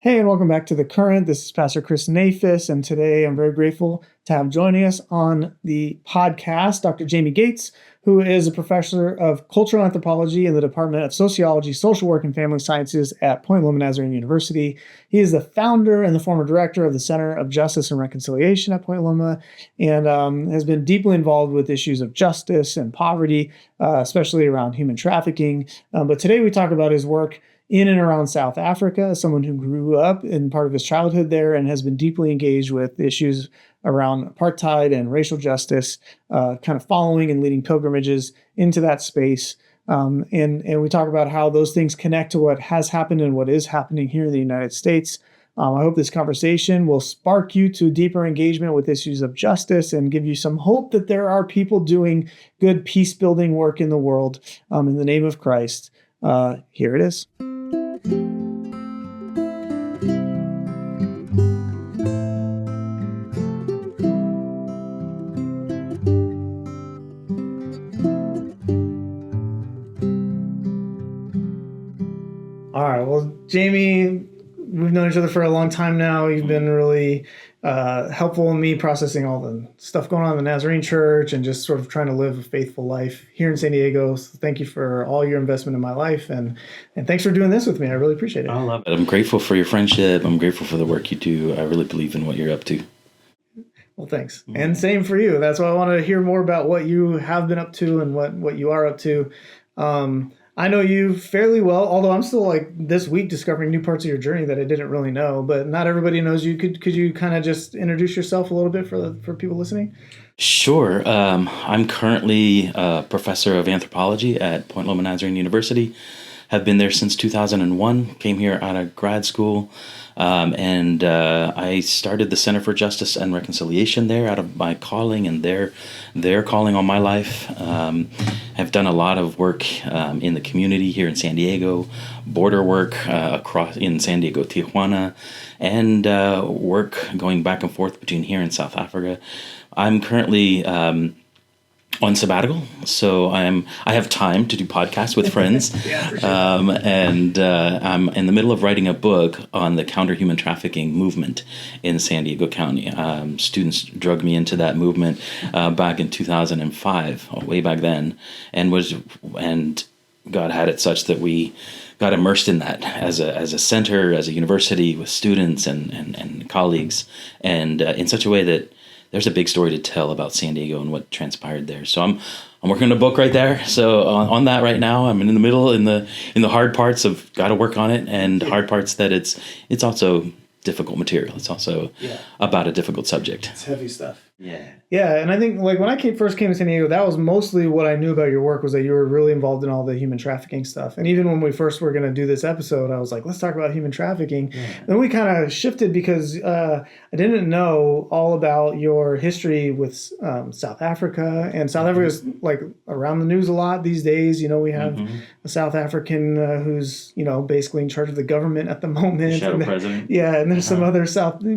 Hey, and welcome back to The Current. This is Pastor Chris Nafis, and today I'm very grateful to have joining us on the podcast Dr. Jamie Gates, who is a professor of cultural anthropology in the Department of Sociology, Social Work, and Family Sciences at Point Loma Nazarene University. He is the founder and the former director of the Center of Justice and Reconciliation at Point Loma, and has been deeply involved with issues of justice and poverty, especially around human trafficking. But today we talk about his work in and around South Africa, someone who grew up in part of his childhood there and has been deeply engaged with issues around apartheid and racial justice, kind of following and leading pilgrimages into that space. And we talk about how those things connect to what has happened and what is happening here in the United States. I hope this conversation will spark you to deeper engagement with issues of justice and give you some hope that there are people doing good peace-building work in the world in the name of Christ. Here it is. All right. Well, Jamie, we've known each other for a long time now. You've been really helpful in me processing all the stuff going on in the Nazarene Church and just sort of trying to live a faithful life here in San Diego. So thank you for all your investment in my life. And thanks for doing this with me. I really appreciate it. I love it. I'm grateful for your friendship. I'm grateful for the work you do. I really believe in what you're up to. Well, thanks. And same for you. That's why I want to hear more about what you have been up to and what you are up to. I know you fairly well, although I'm still like this week discovering new parts of your journey that I didn't really know, but not everybody knows you. Could you kind of just introduce yourself a little bit for people listening? Sure. I'm currently a professor of anthropology at Point Loma Nazarene University. Have been there since 2001, came here out of grad school, and I started the Center for Justice and Reconciliation there out of my calling and their calling on my life. Have done a lot of work in the community here in San Diego, border work across in San Diego, Tijuana, and work going back and forth between here and South Africa. I'm currently on sabbatical, so I have time to do podcasts with friends. Yeah, for sure. I'm in the middle of writing a book on the counter-human trafficking movement in San Diego County. Students drugged me into that movement back in 2005, way back then, and God had it such that we got immersed in that as a center, as a university with students and colleagues, and in such a way that there's a big story to tell about San Diego and what transpired there. So I'm working on a book right there. So on that right now, I'm in the middle in the hard parts of got to work on it, and hard parts that it's also difficult material. It's also about a difficult subject. It's heavy stuff. Yeah. Yeah, and I think like when I first came to San Diego, that was mostly what I knew about your work was that you were really involved in all the human trafficking stuff. And even when we first were going to do this episode, I was like, let's talk about human trafficking. Yeah. Then we kind of shifted because I didn't know all about your history with South Africa. And South Africa is like around the news a lot these days. You know, we have a South African who's, basically in charge of the government at the moment. Shadow president. Yeah, and there's some other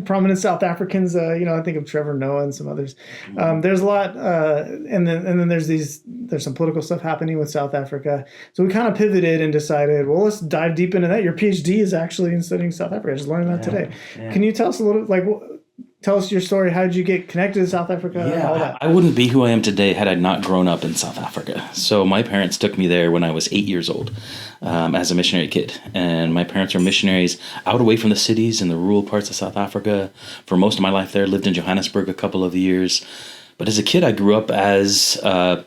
prominent South Africans, I think of Trevor Noah and some others. There's a lot, and then there's some political stuff happening with South Africa. So we kind of pivoted and decided, well, let's dive deep into that. Your PhD is actually in studying South Africa. I just learned that today. Yeah. Can you tell us a little, tell us your story? How did you get connected to South Africa? And all that? I wouldn't be who I am today had I not grown up in South Africa. So my parents took me there when I was 8 years old as a missionary kid. And my parents were missionaries out away from the cities in the rural parts of South Africa. For most of my life there, lived in Johannesburg a couple of years. But as a kid, I grew up as a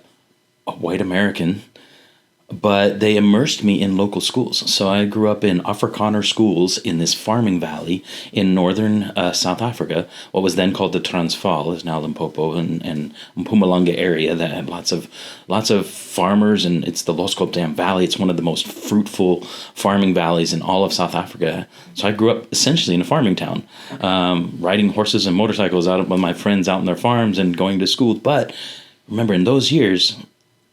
white American, but they immersed me in local schools. So I grew up in Afrikaner schools in this farming valley in northern South Africa, what was then called the Transvaal, is now Limpopo and Mpumalanga area that had lots of farmers, and it's the Loskop Dam Valley. It's one of the most fruitful farming valleys in all of South Africa. So I grew up essentially in a farming town, riding horses and motorcycles out with my friends out on their farms and going to school. But remember, in those years,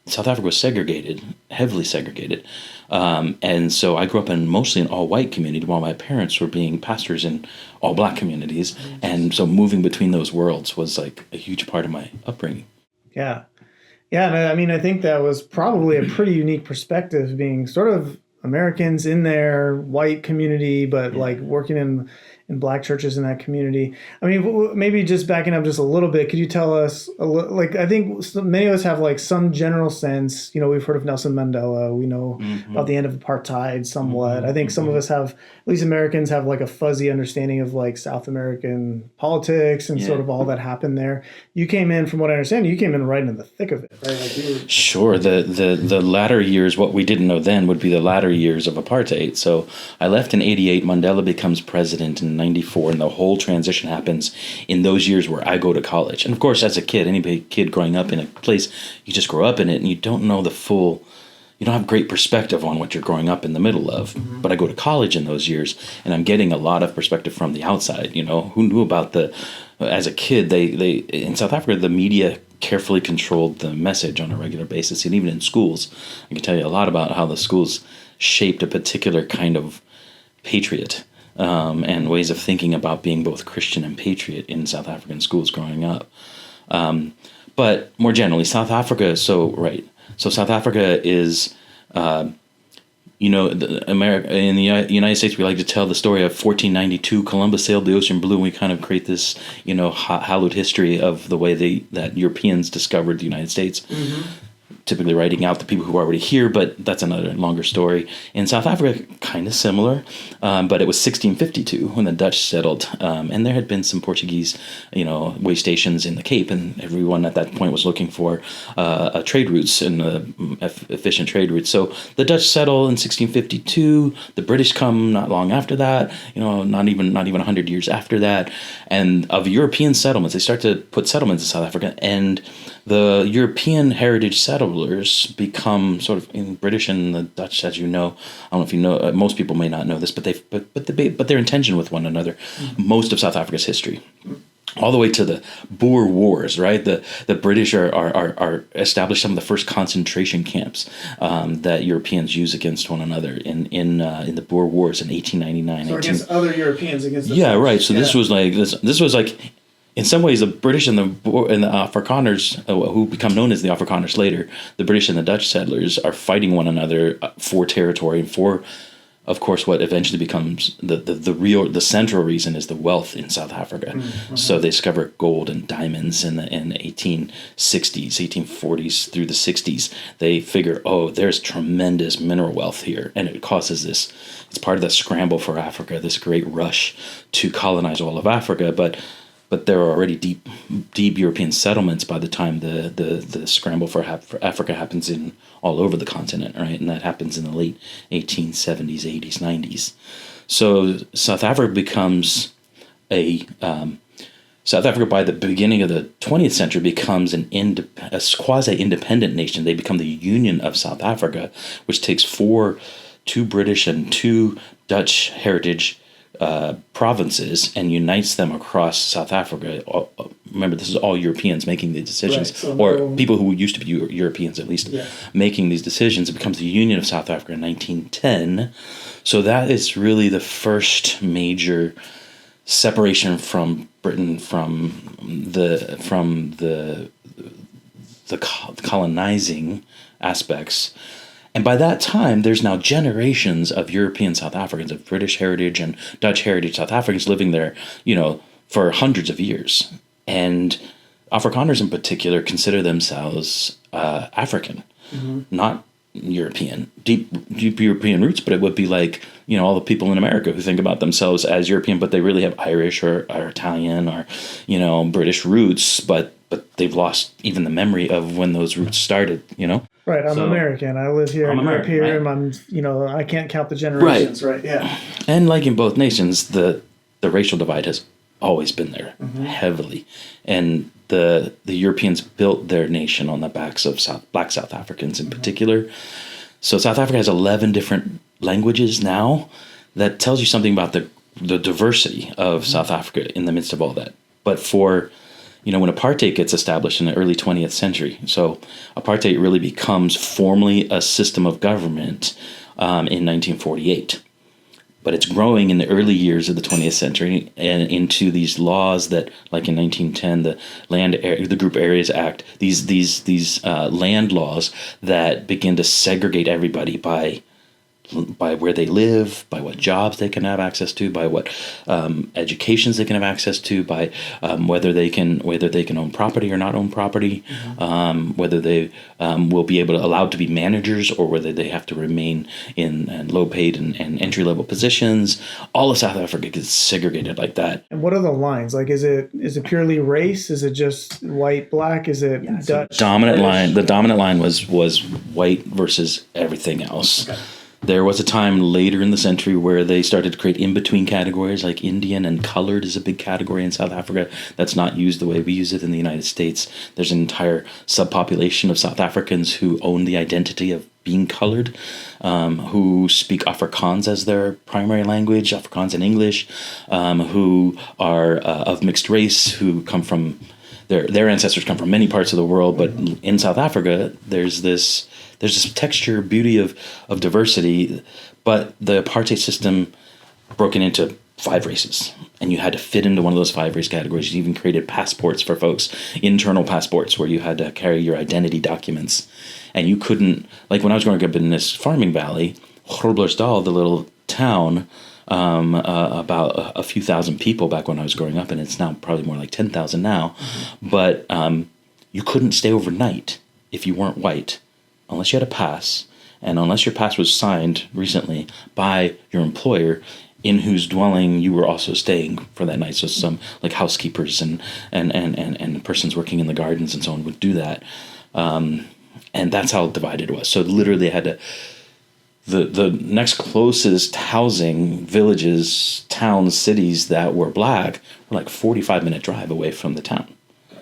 South Africa was segregated, heavily segregated. And so I grew up in mostly an all-white community while my parents were being pastors in all-black communities. And so moving between those worlds was like a huge part of my upbringing. Yeah. Yeah, and I mean, I think that was probably a pretty unique perspective, being sort of Americans in their white community, but like working in black churches in that community. I mean, maybe just backing up just a little bit, could you tell us, like, I think many of us have like some general sense, we've heard of Nelson Mandela, we know about the end of apartheid somewhat. I think some of us have, at least Americans have like a fuzzy understanding of like South American politics and sort of all that happened there. You came in, from what I understand, you came in right in the thick of it, right? Like you were... Sure. The latter years, what we didn't know then would be the latter years of apartheid. So I left in 88, Mandela becomes president in 94, and the whole transition happens in those years where I go to college. And of course, as a kid, any kid growing up in a place, you just grow up in it and you don't know you don't have great perspective on what you're growing up in the middle of. But I go to college in those years and I'm getting a lot of perspective from the outside. Who knew about as a kid, they in South Africa, the media carefully controlled the message on a regular basis. And even in schools, I can tell you a lot about how the schools shaped a particular kind of patriot. And ways of thinking about being both Christian and patriot in South African schools growing up. But more generally, South Africa, so South Africa is, in the United States, we like to tell the story of 1492, Columbus sailed the ocean blue, and we kind of create this, hallowed history of the way that Europeans discovered the United States. Typically writing out the people who are already here, but that's another longer story. In South Africa, kind of similar, but it was 1652 when the Dutch settled, and there had been some Portuguese, way stations in the Cape, and everyone at that point was looking for trade routes and efficient trade routes. So the Dutch settle in 1652. The British come not long after that, not even 100 years after that, and of European settlements, they start to put settlements in South Africa, and the European heritage settlers become sort of in British and the Dutch, as you know. I don't know if you know. Most people may not know this, but they're in tension with one another. Most of South Africa's history, all the way to the Boer Wars. Right, the British are established some of the first concentration camps that Europeans use against one another in the Boer Wars in 1899. So against other Europeans, against the French. Right. So yeah. this was like. In some ways, the British and the Afrikaners, who become known as the Afrikaners later, the British and the Dutch settlers are fighting one another for territory and for, of course, what eventually becomes the central reason is the wealth in South Africa. So they discover gold and diamonds in the 1860s, 1840s through the 60s. They figure, there's tremendous mineral wealth here, and it causes this. It's part of the scramble for Africa, this great rush to colonize all of Africa, but there are already deep European settlements by the time the scramble for Africa happens in all over the continent, right? And that happens in the late 1870s, 80s, 90s. So South Africa becomes South Africa by the beginning of the 20th century becomes a quasi-independent nation. They become the Union of South Africa, which takes two British and two Dutch heritage provinces and unites them across South Africa. Remember, this is all Europeans making the decisions, right, or people who used to be Europeans at least, making these decisions. It becomes the Union of South Africa in 1910. So that is really the first major separation from Britain from the colonizing aspects. And by that time, there's now generations of European South Africans, of British heritage and Dutch heritage South Africans living there, for hundreds of years. And Afrikaners in particular consider themselves African, not European, deep European roots, but it would be like, all the people in America who think about themselves as European, but they really have Irish or Italian or, British roots, but they've lost even the memory of when those roots started, Right, I'm American. I live here. I grew up here, right? And I can't count the generations, right? Yeah. And like in both nations, the racial divide has always been there heavily, and the Europeans built their nation on the backs of Black South Africans in particular. So South Africa has 11 different languages now. That tells you something about the diversity of South Africa in the midst of all that. But for when apartheid gets established in the early 20th century, so apartheid really becomes formally a system of government in 1948. But it's growing in the early years of the 20th century and into these laws that, like in 1910, the Group Areas Act, these land laws that begin to segregate everybody by by where they live, by what jobs they can have access to, by what educations they can have access to, by whether they can own property or not own property, whether they will be allowed to be managers, or whether they have to remain in low paid and entry level positions. All of South Africa gets segregated like that. And what are the lines? Like, is it purely race? Is it just white, black? Is it Dutch? The dominant line was white versus everything else. Okay. There was a time later in the century where they started to create in-between categories, like Indian and colored is a big category in South Africa that's not used the way we use it in the United States. There's an entire subpopulation of South Africans who own the identity of being colored, who speak Afrikaans as their primary language, Afrikaans and English, who are of mixed race, who come from their ancestors come from many parts of the world, but in South Africa there's this texture, beauty of diversity, but the apartheid system broken into 5 races, and you had to fit into one of those 5 race categories. You even created passports for folks, internal passports, where you had to carry your identity documents, and you couldn't, like when I was growing up in this farming valley, Groblersdal, the little town, about a few thousand people back when I was growing up, and it's now probably more like 10,000 now, but you couldn't stay overnight if you weren't white, unless you had a pass, and unless your pass was signed recently by your employer, in whose dwelling you were also staying for that night. So some like housekeepers and persons working in the gardens and so on would do that. And that's how divided it was. So literally had to, the next closest housing, villages, towns, cities that were black were like 45-minute drive away from the town.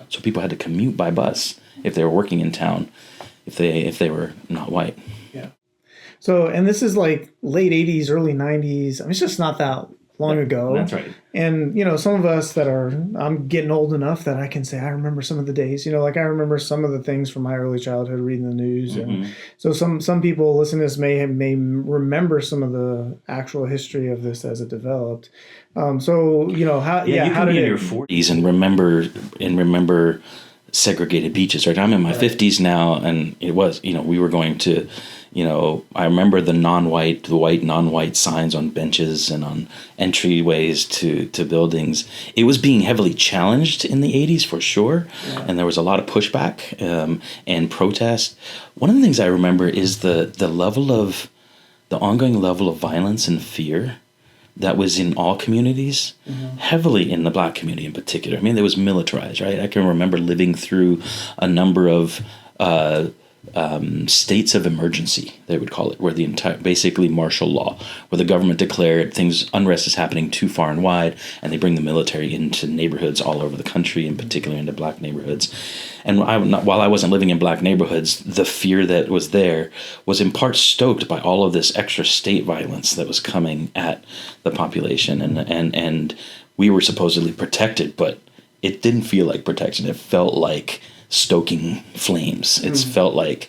So people had to commute by bus if they were working in town, if they were not white. Yeah. So, and this is like late 80s, early 90s. I mean, it's just not that long ago. That's right. And, some of us I'm getting old enough that I can say I remember some of the days, like I remember some of the things from my early childhood reading the news. Mm-hmm. And so some people listening to this may remember some of the actual history of this as it developed. How you can be in your 40s and remember segregated beaches, right? I'm in my 50s now, and it was, we were going to, I remember the white non-white signs on benches and on entryways to buildings. It was being heavily challenged in the 80s for sure, and there was a lot of pushback and protest. One of the things I remember is the ongoing level of violence and fear that was in all communities, heavily in the black community in particular. I mean, it was militarized, right? I can remember living through a number of states of emergency, they would call it, where the entire, basically martial law, where the government declared unrest is happening too far and wide, and they bring the military into neighborhoods all over the country, in particular into black neighborhoods. And while I wasn't living in black neighborhoods, the fear that was there was in part stoked by all of this extra state violence that was coming at the population, and we were supposedly protected, but it didn't feel like protection. It felt like stoking flames. It felt like,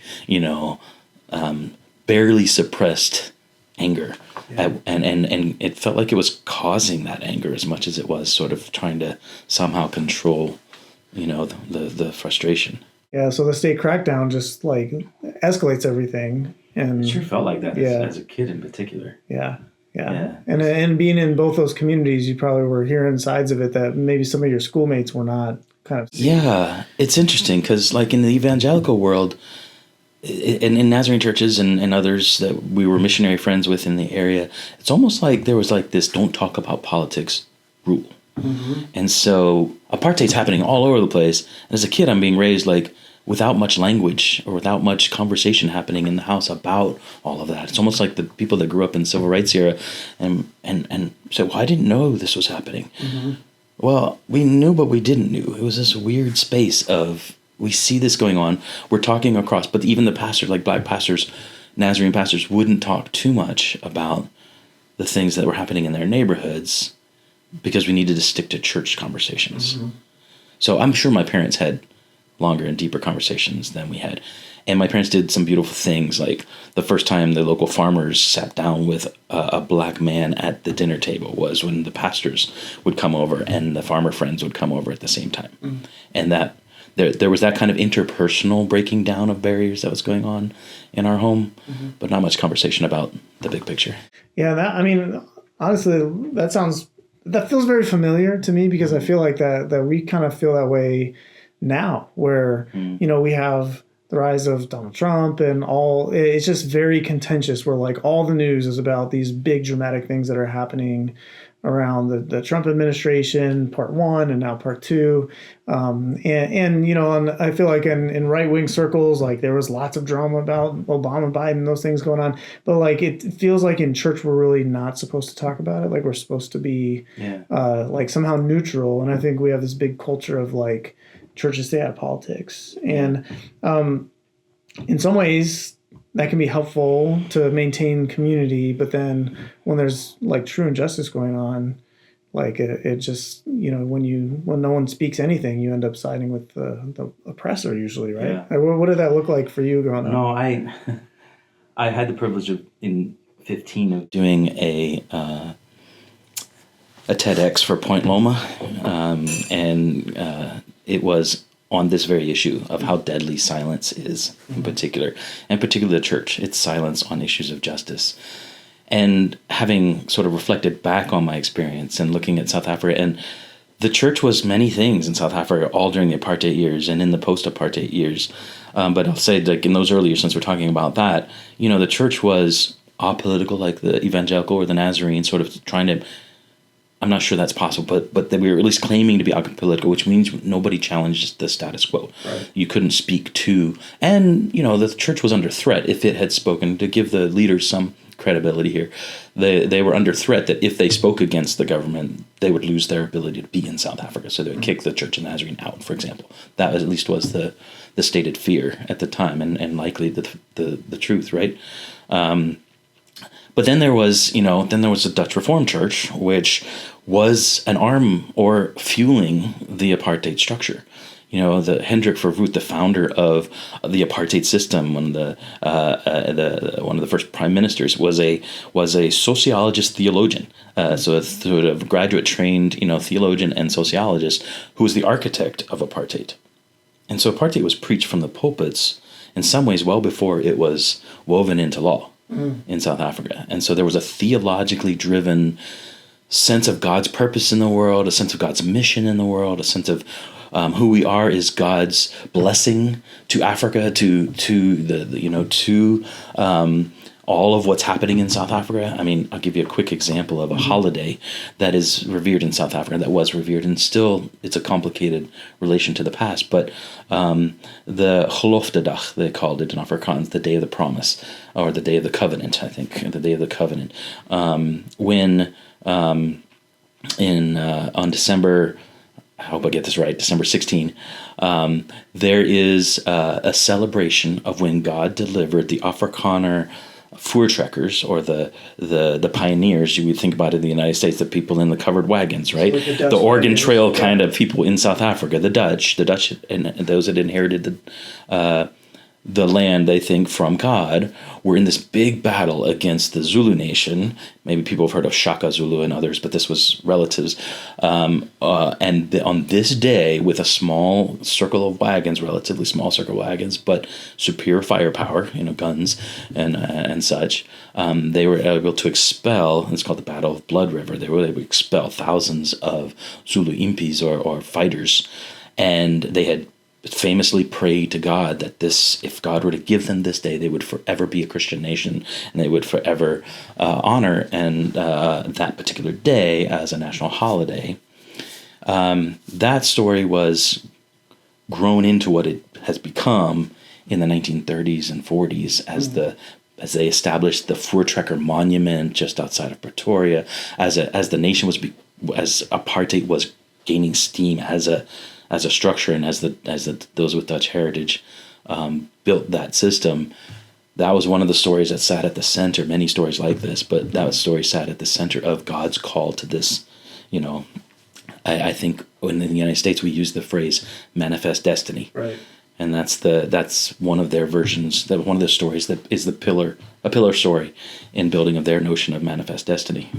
barely suppressed anger. Yeah. And it felt like it was causing that anger as much as it was sort of trying to somehow control, the frustration. Yeah, so the state crackdown just like escalates everything. And it sure felt like that as a kid in particular. Yeah. And being in both those communities, you probably were hearing sides of it that maybe some of your schoolmates were not kind of seeing. Yeah, it's interesting because like in the evangelical world, in Nazarene churches and others that we were missionary friends with in the area, it's almost like there was like this don't talk about politics rule. Mm-hmm. And so apartheid's happening all over the place. And as a kid, I'm being raised like without much language or without much conversation happening in the house about all of that. It's almost like the people that grew up in the civil rights era and said, well, I didn't know this was happening. Mm-hmm. Well, we knew, but we didn't know. It was this weird space of, we see this going on, we're talking across, but even the pastors, like black pastors, Nazarene pastors, wouldn't talk too much about the things that were happening in their neighborhoods because we needed to stick to church conversations. Mm-hmm. So I'm sure my parents had longer and deeper conversations than we had. And my parents did some beautiful things, like the first time the local farmers sat down with a black man at the dinner table was when the pastors would come over and the farmer friends would come over at the same time. Mm. And there was that kind of interpersonal breaking down of barriers that was going on in our home, but not much conversation about the big picture. Yeah, honestly, that feels very familiar to me, because I feel like that we kind of feel that way now, where we have the rise of Donald Trump and it's just very contentious, where like all the news is about these big dramatic things that are happening around the Trump administration, part one, and now part two. And I feel like in right-wing circles, like there was lots of drama about Obama, Biden, those things going on. But like it feels like in church, we're really not supposed to talk about it. Like we're supposed to be like somehow neutral. And I think we have this big culture of like churches stay out of politics. And in some ways, that can be helpful to maintain community, but then when there's like true injustice going on, like it just when no one speaks anything, you end up siding with the oppressor usually, right? Yeah. What did that look like for you growing up? No, I had the privilege of in 15 of doing a TEDx for Point Loma, and it was on this very issue of how deadly silence is, in particular, and particularly the church, its silence on issues of justice. And having sort of reflected back on my experience and looking at South Africa, and the church was many things in South Africa, all during the apartheid years and in the post-apartheid years. But I'll say, like in those earlier, since we're talking about that, the church was apolitical, like the evangelical or the Nazarene, sort of trying to. I'm not sure that's possible, but that we were at least claiming to be apolitical, which means nobody challenged the status quo. Right. You couldn't speak to, and the church was under threat if it had spoken, to give the leaders some credibility here. They were under threat that if they spoke against the government, they would lose their ability to be in South Africa. So they would kick the Church of Nazarene out, for example. That at least was the stated fear at the time, and likely the truth, right? But then there was the Dutch Reformed Church, which was an arm or fueling the apartheid structure. The Hendrik Verwoerd, the founder of the apartheid system, one of the first prime ministers, was a sociologist theologian, so a sort of graduate trained theologian and sociologist who was the architect of apartheid. And so apartheid was preached from the pulpits in some ways well before it was woven into law in South Africa. And so there was a theologically driven sense of God's purpose in the world, a sense of God's mission in the world, a sense of who we are is God's blessing to Africa, to all of what's happening in South Africa. I mean, I'll give you a quick example of a holiday that is revered in South Africa, that was revered, and still it's a complicated relation to the past. But the Geloftedag, they called it in Afrikaans, the Day of the Promise, or the Day of the Covenant, I think, the Day of the Covenant, when on December, I hope I get this right, December 16, there is a celebration of when God delivered the Afrikaner voortrekkers, or the pioneers. You would think about it in the United States, the people in the covered wagons, right? Like the Oregon Trail kind of people in South Africa, the Dutch, and those that inherited the land, they think, from God, were in this big battle against the Zulu nation. Maybe people have heard of Shaka Zulu and others, but this was relatives. On this day, with a small circle of wagons, relatively small circle of wagons, but superior firepower, guns and such, they were able to expel, it's called the Battle of Blood River, they were able to expel thousands of Zulu impis or fighters. And they had famously prayed to God that if God were to give them this day, they would forever be a Christian nation, and they would forever honor that particular day as a national holiday. That story was grown into what it has become in the 1930s and 40s as they established the Voortrekker Monument just outside of Pretoria, as the nation as apartheid was gaining steam as a structure, and as those with Dutch heritage built that system. That was one of the stories that sat at the center, many stories like this, but that story sat at the center of God's call to this. I think in the United States we use the phrase manifest destiny. Right. And that's one of their versions, that one of the stories that is a pillar story in building of their notion of manifest destiny.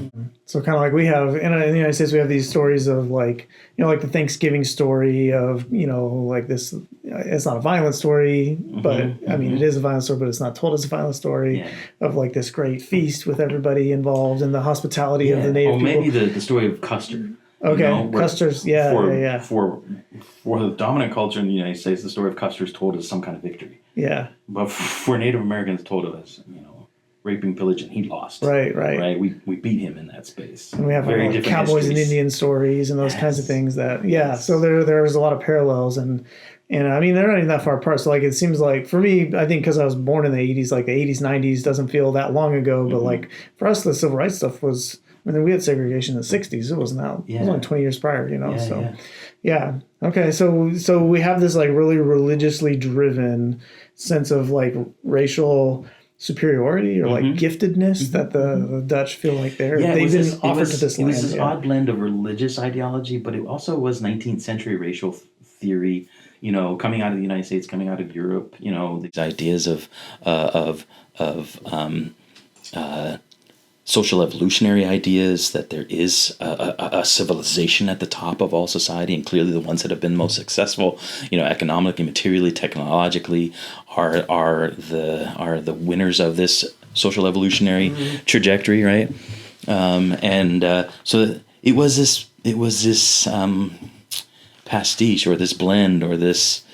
So kind of like we have in the United States, we have these stories of like, like the Thanksgiving story of, like this, it's not a violent story, but I mean, it is a violent story, but it's not told as a violent story of like this great feast with everybody involved and the hospitality of the native people. Maybe the story of Custer. Okay, Custer's, For the dominant culture in the United States, the story of Custer is told as some kind of victory. Yeah. But for Native Americans, told as, raping, pillaging, he lost. Right. We beat him in that space. And we have like cowboys and Indian stories and those kinds of things that, so there's a lot of parallels and I mean, they're not even that far apart. So like, it seems like for me, I think because I was born in the 80s, like the 80s, 90s doesn't feel that long ago, but like for us, the civil rights stuff was, we had segregation in the 60s. It wasn't that, it was only 20 years prior, Okay. So we have this like really religiously driven sense of like racial superiority or like giftedness that the Dutch feel like they've been offered to this land. It was this odd blend of religious ideology, but it also was 19th century racial theory, coming out of the United States, coming out of Europe, these ideas of social evolutionary ideas, that there is a civilization at the top of all society, and clearly the ones that have been most successful, economically, materially, technologically, are the winners of this social evolutionary trajectory, right? So it was this pastiche, or this blend, or this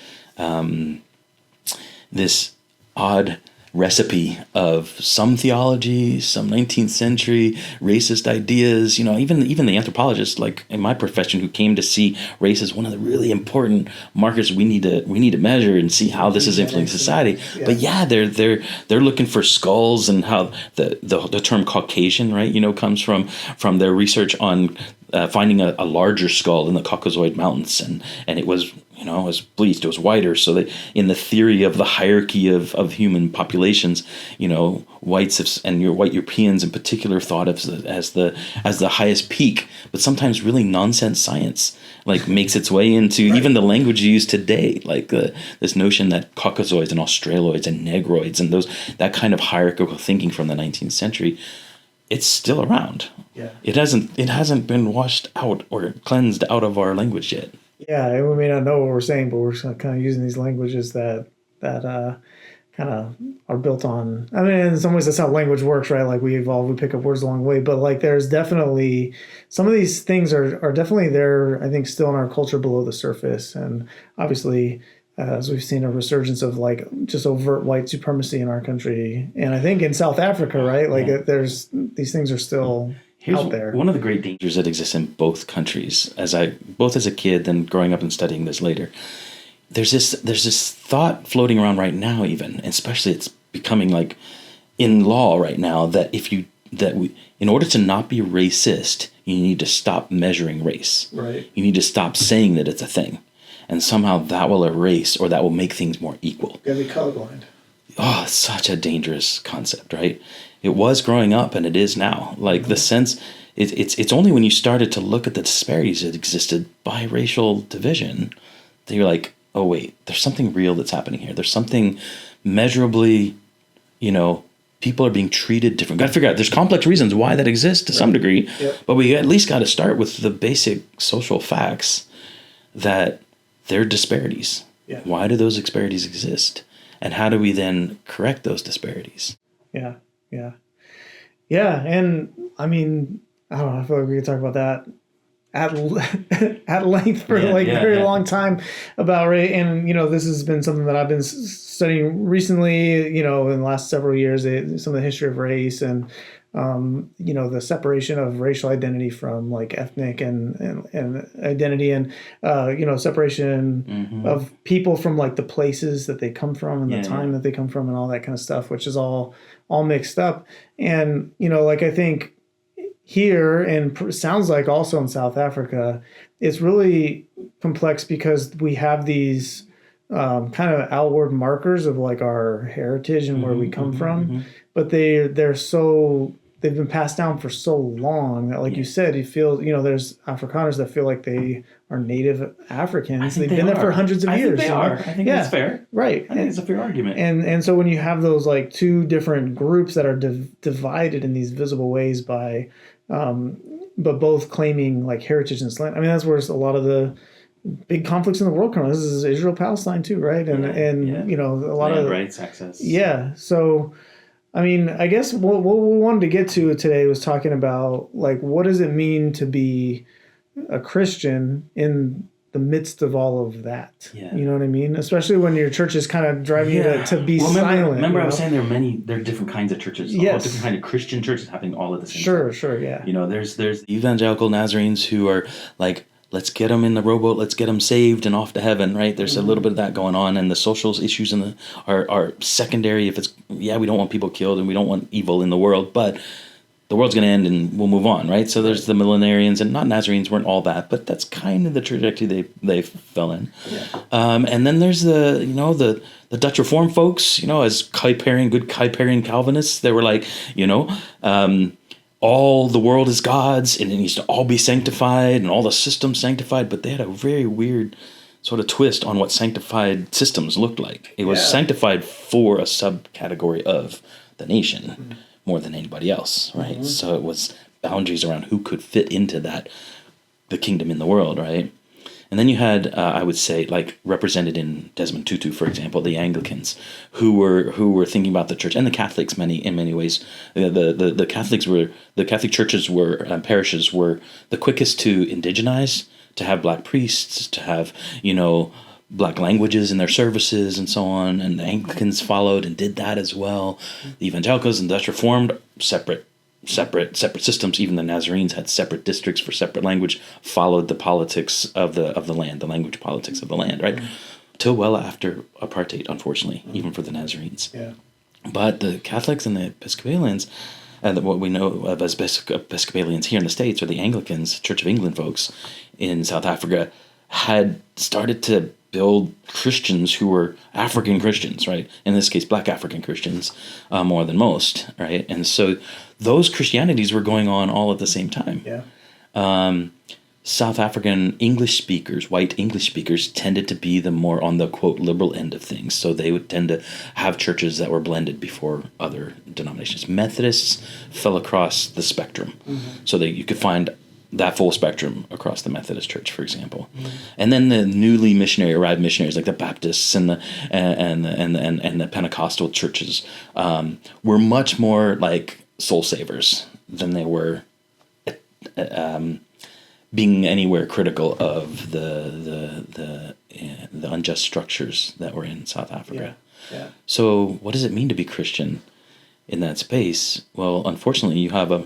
odd recipe of some theology, some 19th century racist ideas, even the anthropologists, like in my profession, who came to see race as one of the really important markers we need to measure and see how this is influencing society. But they're looking for skulls, and how the term Caucasian, right, comes from their research on finding a larger skull in the Caucasoid Mountains, and it was, it was bleached, it was whiter. So that in the theory of the hierarchy of human populations, whites and your white Europeans in particular thought of as the highest peak. But sometimes really nonsense science like makes its way into even the language you use today, like this notion that Caucasoids and Australoids and Negroids and that kind of hierarchical thinking from the 19th century. It's still around. Yeah. It hasn't been washed out or cleansed out of our language yet. Yeah, and we may not know what we're saying, but we're kind of using these languages that kind of are built on. I mean, in some ways, that's how language works, right? Like we evolve, we pick up words along the way. But like, there's definitely some of these things are definitely there. I think still in our culture below the surface, and obviously. As we've seen a resurgence of like just overt white supremacy in our country, and I think in South Africa, right? Like there's these things are still out there. One of the great dangers that exists in both countries, both as a kid and growing up and studying this later, there's this thought floating around right now, even, especially it's becoming like in law right now, that in order to not be racist, you need to stop measuring race. Right. You need to stop saying that it's a thing. And somehow that will erase, or that will make things more equal. You gotta be colorblind. Oh, it's such a dangerous concept, right? It was growing up, and it is now. Like the sense, it's only when you started to look at the disparities that existed by racial division that you're like, oh wait, there's something real that's happening here. There's something measurably, people are being treated different. Got to figure out, there's complex reasons why that exists to some degree, but we at least got to start with the basic social facts that there are disparities. Yeah. Why do those disparities exist? And how do we then correct those disparities? Yeah. And I mean, I don't know, I feel like we could talk about that at length for very long time about race. And, this has been something that I've been studying recently, in the last several years, some of the history of race and, the separation of racial identity from like ethnic and identity and, separation of people from like the places that they come from and the time that they come from and all that kind of stuff, which is all mixed up. And, like I think here and sounds like also in South Africa, it's really complex because we have these kind of outward markers of like our heritage and where we come from, but they're so they've been passed down for so long that, like you said, you feel, there's Afrikaners that feel like they are native Africans. They've been there for hundreds of years. I think they are. I think that's fair. Right. I think it's a fair argument. And so when you have those like two different groups that are divided in these visible ways by, but both claiming like heritage and slant, I mean, that's where a lot of the big conflicts in the world come. This is Israel Palestine too, right? And a lot of rights, access. Yeah. So I mean, I guess what we wanted to get to today was talking about like what does it mean to be a Christian in the midst of all of that. Yeah. You know what I mean? Especially when your church is kind of driving you to be silent. Remember I was saying there are different kinds of churches. Yes. Different kind of Christian churches happening all at the same time. Sure, yeah. There's the evangelical Nazarenes who are like, let's get them in the rowboat, let's get them saved and off to heaven, right? There's a little bit of that going on, and the social issues are secondary. If it's, we don't want people killed and we don't want evil in the world, but the world's going to end and we'll move on, right? So there's the millenarians, and not Nazarenes weren't all that, but that's kind of the trajectory they fell in. Yeah. And then there's the Dutch Reformed folks, as good Kuiperian Calvinists. They were like, all the world is God's and it needs to all be sanctified and all the systems sanctified, but they had a very weird sort of twist on what sanctified systems looked like. It was sanctified for a subcategory of the nation more than anybody else, right? Mm-hmm. So it was boundaries around who could fit into the kingdom in the world, right? And then you had, I would say, like represented in Desmond Tutu, for example, the Anglicans, who were thinking about the church, and the Catholics. In many ways, the Catholic churches parishes were the quickest to indigenize, to have black priests, to have black languages in their services and so on. And the Anglicans followed and did that as well. The Evangelicals and Dutch Reformed, separate systems. Even the Nazarenes had separate districts for separate language, followed the politics of the land, the language politics of the land, right? Till well after apartheid, unfortunately, even for the Nazarenes. Yeah. But the Catholics and the Episcopalians, and what we know of as Episcopalians here in the States, or the Anglicans, Church of England folks in South Africa, had started to build Christians who were African Christians, right? In this case, black African Christians, more than most, right? And so those Christianities were going on all at the same time. Yeah. South African English speakers, white English speakers, tended to be the more on the, quote, liberal end of things. So they would tend to have churches that were blended before other denominations. Methodists fell across the spectrum. Mm-hmm. So that you could find that full spectrum across the Methodist Church, for example. Mm-hmm. And then the newly arrived missionaries, like the Baptists and the Pentecostal churches, were much more like soul savers than they were being anywhere critical of the unjust structures that were in South Africa. Yeah. So what does it mean to be Christian in that space? Well, unfortunately, you have a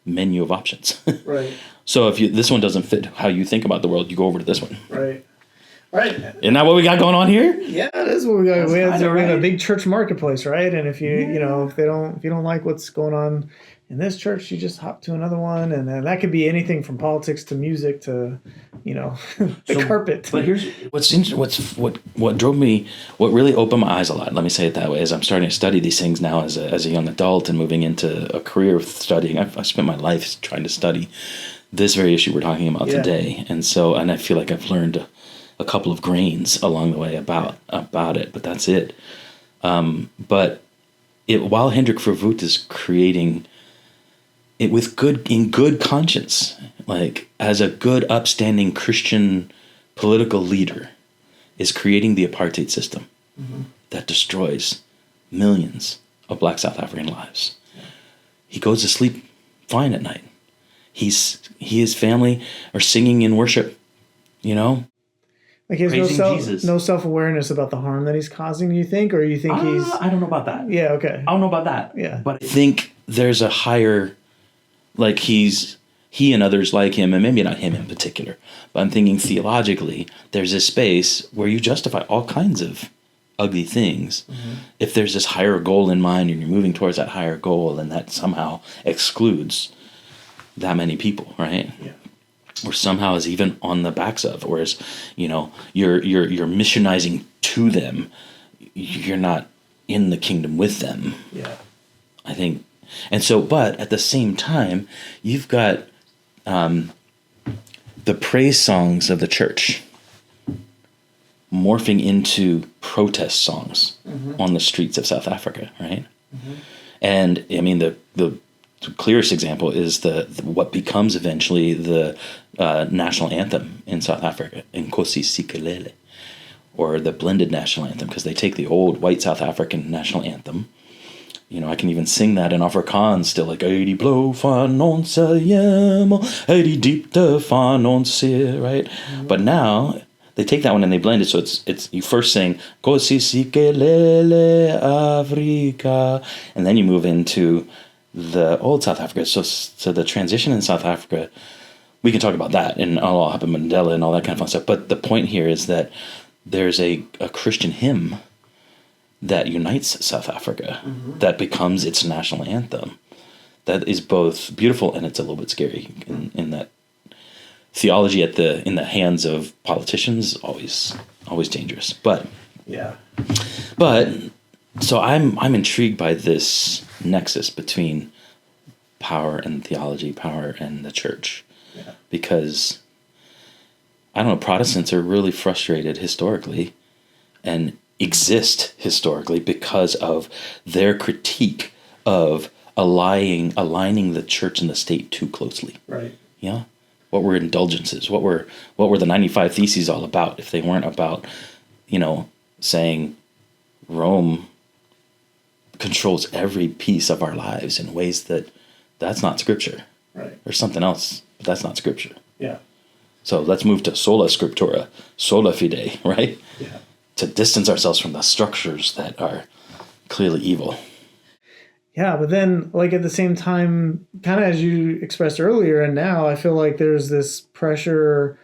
menu of options. Right. So if this one doesn't fit how you think about the world, you go over to this one. Right. Right. Isn't that what we got going on here? Yeah, it is what we got. We have a big church marketplace, right? And if if you don't like what's going on in this church, you just hop to another one, and then that could be anything from politics to music to, the carpet. But here's what drove me, what really opened my eyes a lot. Let me say it that way. As I'm starting to study these things now as a young adult and moving into a career of studying, I've spent my life trying to study this very issue we're talking about today, and I feel like I've learned a couple of grains along the way about it, but that's it. But while Hendrik Verwoerd is creating it in good conscience, like as a good, upstanding Christian political leader, is creating the apartheid system that destroys millions of black South African lives. Yeah. He goes to sleep fine at night. His family are singing in worship, Like he has no self-awareness about the harm that he's causing, do you think? Or you think he's... I don't know about that. Yeah, okay. I don't know about that. Yeah. But I think there's a higher... Like he and others like him, and maybe not him in particular, but I'm thinking theologically, there's a space where you justify all kinds of ugly things. Mm-hmm. If there's this higher goal in mind and you're moving towards that higher goal, and that somehow excludes that many people, right? Yeah. Or somehow is even on the backs of, whereas, you're missionizing to them, you're not in the kingdom with them. Yeah. I think And so, but at the same time, you've got the praise songs of the church morphing into protest songs on the streets of South Africa, right? And I mean, the clearest example is the what becomes eventually the national anthem in South Africa, Nkosi Sikelel, or the blended national anthem, because they take the old white South African national anthem. You know, I can even sing that in Afrikaans still, like "Edi blow van ons hemel, edi diepte van ons see," right? But now they take that one and they blend it, so it's you first sing "Nkosi Sikelele Afrika," and then you move into the old South Africa. So the transition in South Africa, we can talk about that and all happened Mandela and all that kind of fun stuff. But the point here is that there's a Christian hymn that unites South Africa, that becomes its national anthem, that is both beautiful and it's a little bit scary in that theology in the hands of politicians always dangerous. But so I'm intrigued by this nexus between power and theology, power and the church, because I don't know, Protestants are really frustrated historically and exist historically because of their critique of aligning the church and the state too closely. Right. Yeah. What were indulgences? What were the 95 Theses all about if they weren't about, saying Rome controls every piece of our lives in ways that's not scripture. Right. There's something else, but that's not scripture. Yeah. So let's move to sola scriptura, sola fide, right? Yeah. To distance ourselves from the structures that are clearly evil. Yeah, but then, like, at the same time, kind of as you expressed earlier, and now I feel like there's this pressure.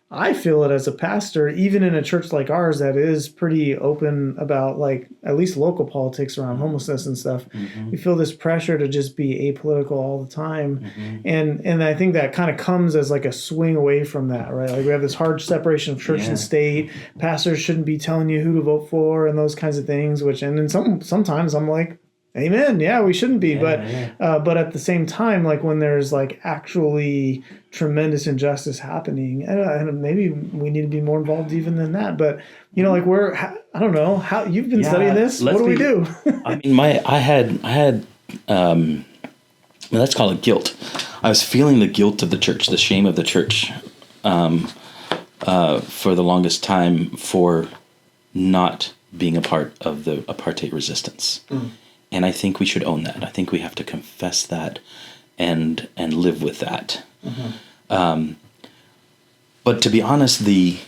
I feel it as a pastor, even in a church like ours that is pretty open about, like, at least local politics around homelessness and stuff. We feel this pressure to just be apolitical all the time. And I think that kind of comes as like a swing away from that, right? Like, we have this hard separation of church and state. Pastors shouldn't be telling you who to vote for and those kinds of things, and then sometimes I'm like, amen. Yeah, we shouldn't be. But at the same time, like, when there's like actually tremendous injustice happening, and maybe we need to be more involved even than that. But, like, I don't know how you've been studying this. What do we do? I mean, I had let's call it guilt. I was feeling the guilt of the church, the shame of the church, for the longest time for not being a part of the apartheid resistance. And I think we should own that. I think we have to confess that and live with that. But to be honest, the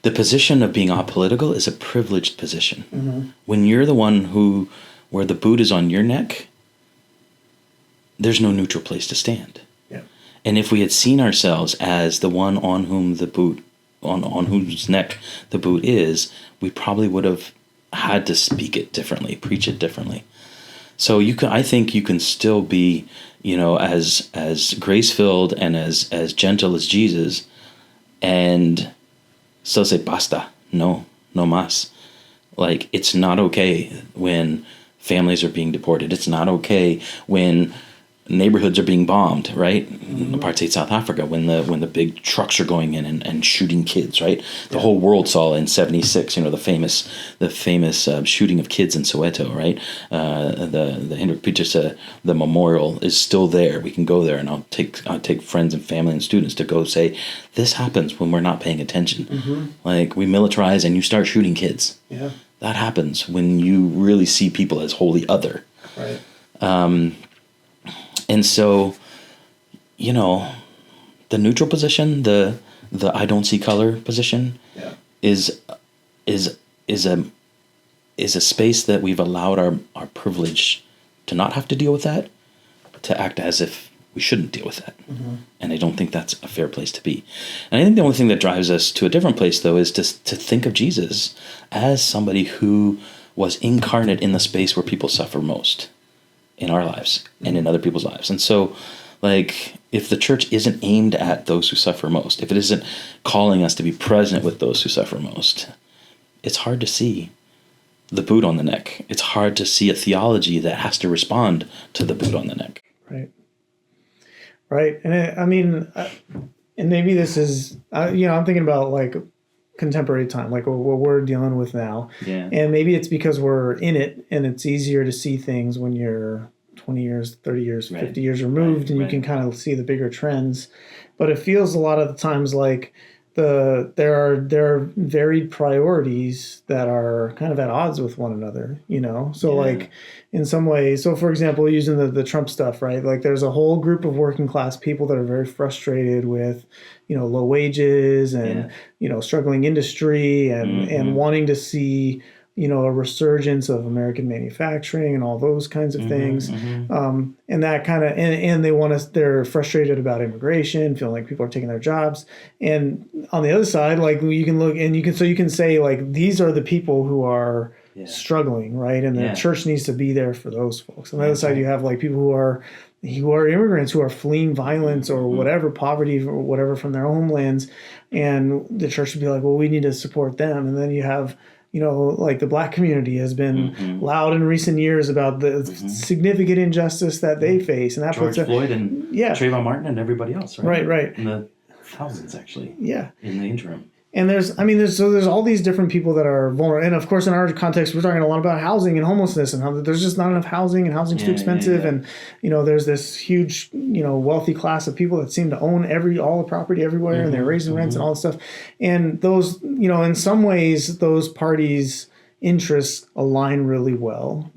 position of being apolitical is a privileged position. When you're the one where the boot is on your neck, there's no neutral place to stand. Yeah. And if we had seen ourselves as the one on whom the boot, on whose neck the boot is, we probably would have had to speak it differently, preach it differently. So I think you can still be, as grace-filled and as gentle as Jesus, and still say basta, no más. Like, it's not okay when families are being deported. It's not okay when neighborhoods are being bombed, right? Apartheid South Africa, when the big trucks are going in and shooting kids, right? The whole world saw in '76, the famous shooting of kids in Soweto, right? The Hendrik Pieterse, the memorial is still there. We can go there, and I'll take friends and family and students to go say, this happens when we're not paying attention. Like, we militarize and you start shooting kids. Yeah, that happens when you really see people as wholly other. Right. And so, the neutral position, the I don't see color position, is a space that we've allowed our privilege to not have to deal with that, to act as if we shouldn't deal with that. And I don't think that's a fair place to be. And I think the only thing that drives us to a different place, though, is to think of Jesus as somebody who was incarnate in the space where people suffer most in our lives and in other people's lives. And so, like, if the church isn't aimed at those who suffer most, if it isn't calling us to be present with those who suffer most, it's hard to see the boot on the neck. It's hard to see a theology that has to respond to the boot on the neck. Right. Right. And and maybe this is, I'm thinking about like contemporary time, like what we're dealing with now. Yeah. And maybe it's because we're in it and it's easier to see things when you're 20 years, 30 years, 50 years removed, and you can kind of see the bigger trends. But it feels a lot of the times like there are varied priorities that are kind of at odds with one another, So like in some ways, so for example, using the Trump stuff, right? Like there's a whole group of working class people that are very frustrated with, low wages and, struggling industry and wanting to see, a resurgence of American manufacturing and all those kinds of things. And that kind of, and they're frustrated about immigration, feeling like people are taking their jobs. And on the other side, like you can look and you can say like, these are the people who are struggling, right? And the church needs to be there for those folks. On the other side, you have like people who are immigrants who are fleeing violence or whatever, poverty or whatever from their homelands. And the church would be like, well, we need to support them. And then you have, like the Black community has been loud in recent years about the significant injustice that they face. And that George Floyd and Trayvon Martin and everybody else, right? Right. And the thousands, actually. Yeah. In the interim. And there's all these different people that are vulnerable. And of course, in our context, we're talking a lot about housing and homelessness and how there's just not enough housing and housing's too expensive. And, there's this huge, wealthy class of people that seem to own all the property everywhere and they're raising rents and all this stuff. And those, in some ways, those parties' interests align really well,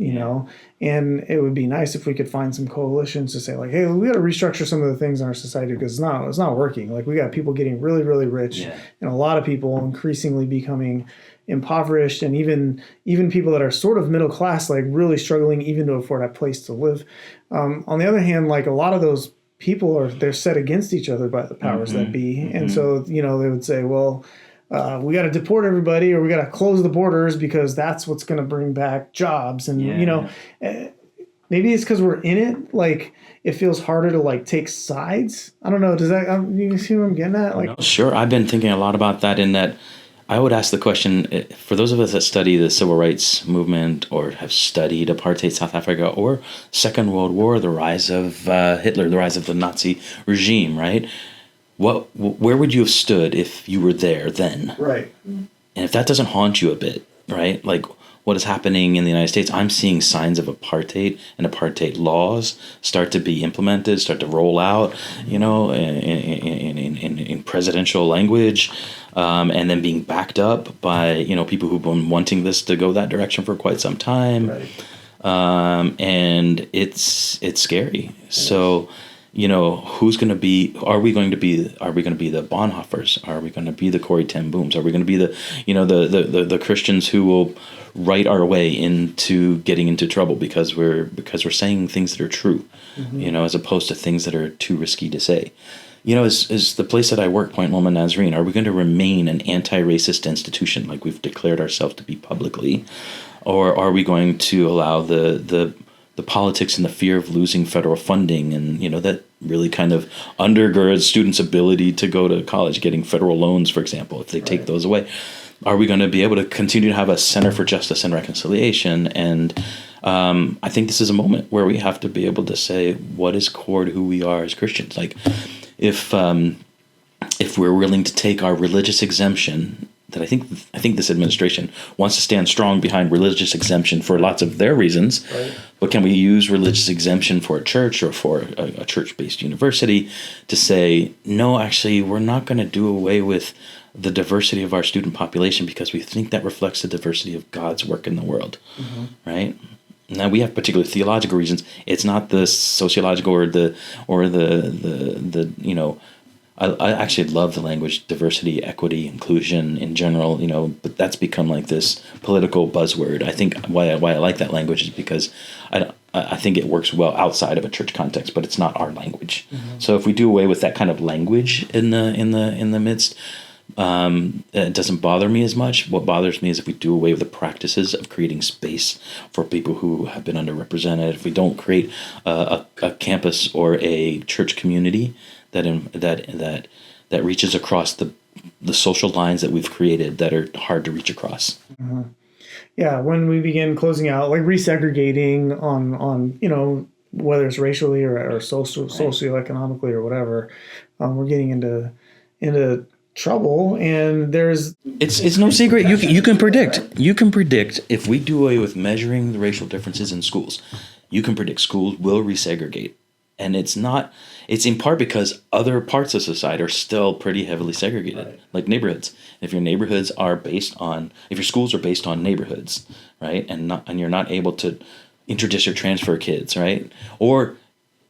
and it would be nice if we could find some coalitions to say like, hey, we got to restructure some of the things in our society because it's not working. Like we got people getting really, really rich and a lot of people increasingly becoming impoverished, and even people that are sort of middle class, like really struggling even to afford a place to live. On the other hand, like a lot of those people they're set against each other by the powers that be. And so, they would say, well, we got to deport everybody or we got to close the borders because that's what's going to bring back jobs. And, maybe it's because we're in it. Like it feels harder to like take sides. I don't know. Does that, you see what I'm getting at? Like, no, sure. I've been thinking a lot about that in that I would ask the question for those of us that study the civil rights movement or have studied apartheid South Africa or Second World War, the rise of Hitler, the rise of the Nazi regime, right? Where would you have stood if you were there then? Right. And if that doesn't haunt you a bit, right? Like what is happening in the United States, I'm seeing signs of apartheid and apartheid laws start to be implemented, start to roll out, in presidential language, and then being backed up by, people who've been wanting this to go that direction for quite some time. Right. And it's scary. So, who's going to be, are we going to be the Bonhoeffers? Are we going to be the Corrie ten Booms? Are we going to be the Christians who will write our way into getting into trouble because we're saying things that are true, as opposed to things that are too risky to say? Is the place that I work, Point Loma Nazarene, are we going to remain an anti-racist institution like we've declared ourselves to be publicly? Or are we going to allow the politics and the fear of losing federal funding and, that really kind of undergirds students' ability to go to college, getting federal loans, for example, if they take those away? Are we going to be able to continue to have a Center for Justice and Reconciliation? And I think this is a moment where we have to be able to say what is core to who we are as Christians. Like if we're willing to take our religious exemption, that I think this administration wants to stand strong behind religious exemption for lots of their reasons, but can we use religious exemption for a church or for a church-based university to say, no, actually, we're not going to do away with the diversity of our student population because we think that reflects the diversity of God's work in the world, right? Now we have particular theological reasons. It's not the sociological or the I actually love the language diversity, equity, inclusion in general, but that's become like this political buzzword. I think why I like that language is because I think it works well outside of a church context, but it's not our language. So if we do away with that kind of language in the midst, it doesn't bother me as much. What bothers me is if we do away with the practices of creating space for people who have been underrepresented, if we don't create a campus or a church community that reaches across the social lines that we've created that are hard to reach across. Yeah, when we begin closing out, like resegregating on whether it's racially or socioeconomically or whatever, we're getting into trouble. And there's It's no secret. You can predict. You can predict if we do away with measuring the racial differences in schools. You can predict schools will resegregate, and it's not. It's in part because other parts of society are still pretty heavily segregated, Right. like neighborhoods. If your neighborhoods are based on, if your schools are based on neighborhoods, right, and you're not able to introduce or transfer kids, right, or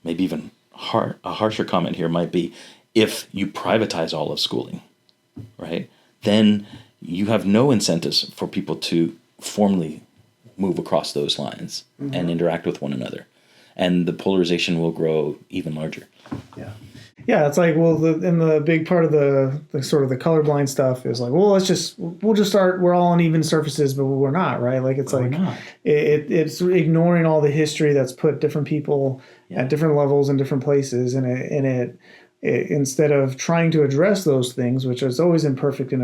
maybe even a harsher comment here might be if you privatize all of schooling, right, then you have no incentives for people to formally move across those lines and interact with one another. And the polarization will grow even larger. Yeah. Yeah, it's like, well, the big part of the sort of the colorblind stuff is like, well, we'll just start, we're all on even surfaces, but we're not, right? Like, it's like, it's ignoring all the history that's put different people at different levels in different places. And it instead of trying to address those things, which is always imperfect in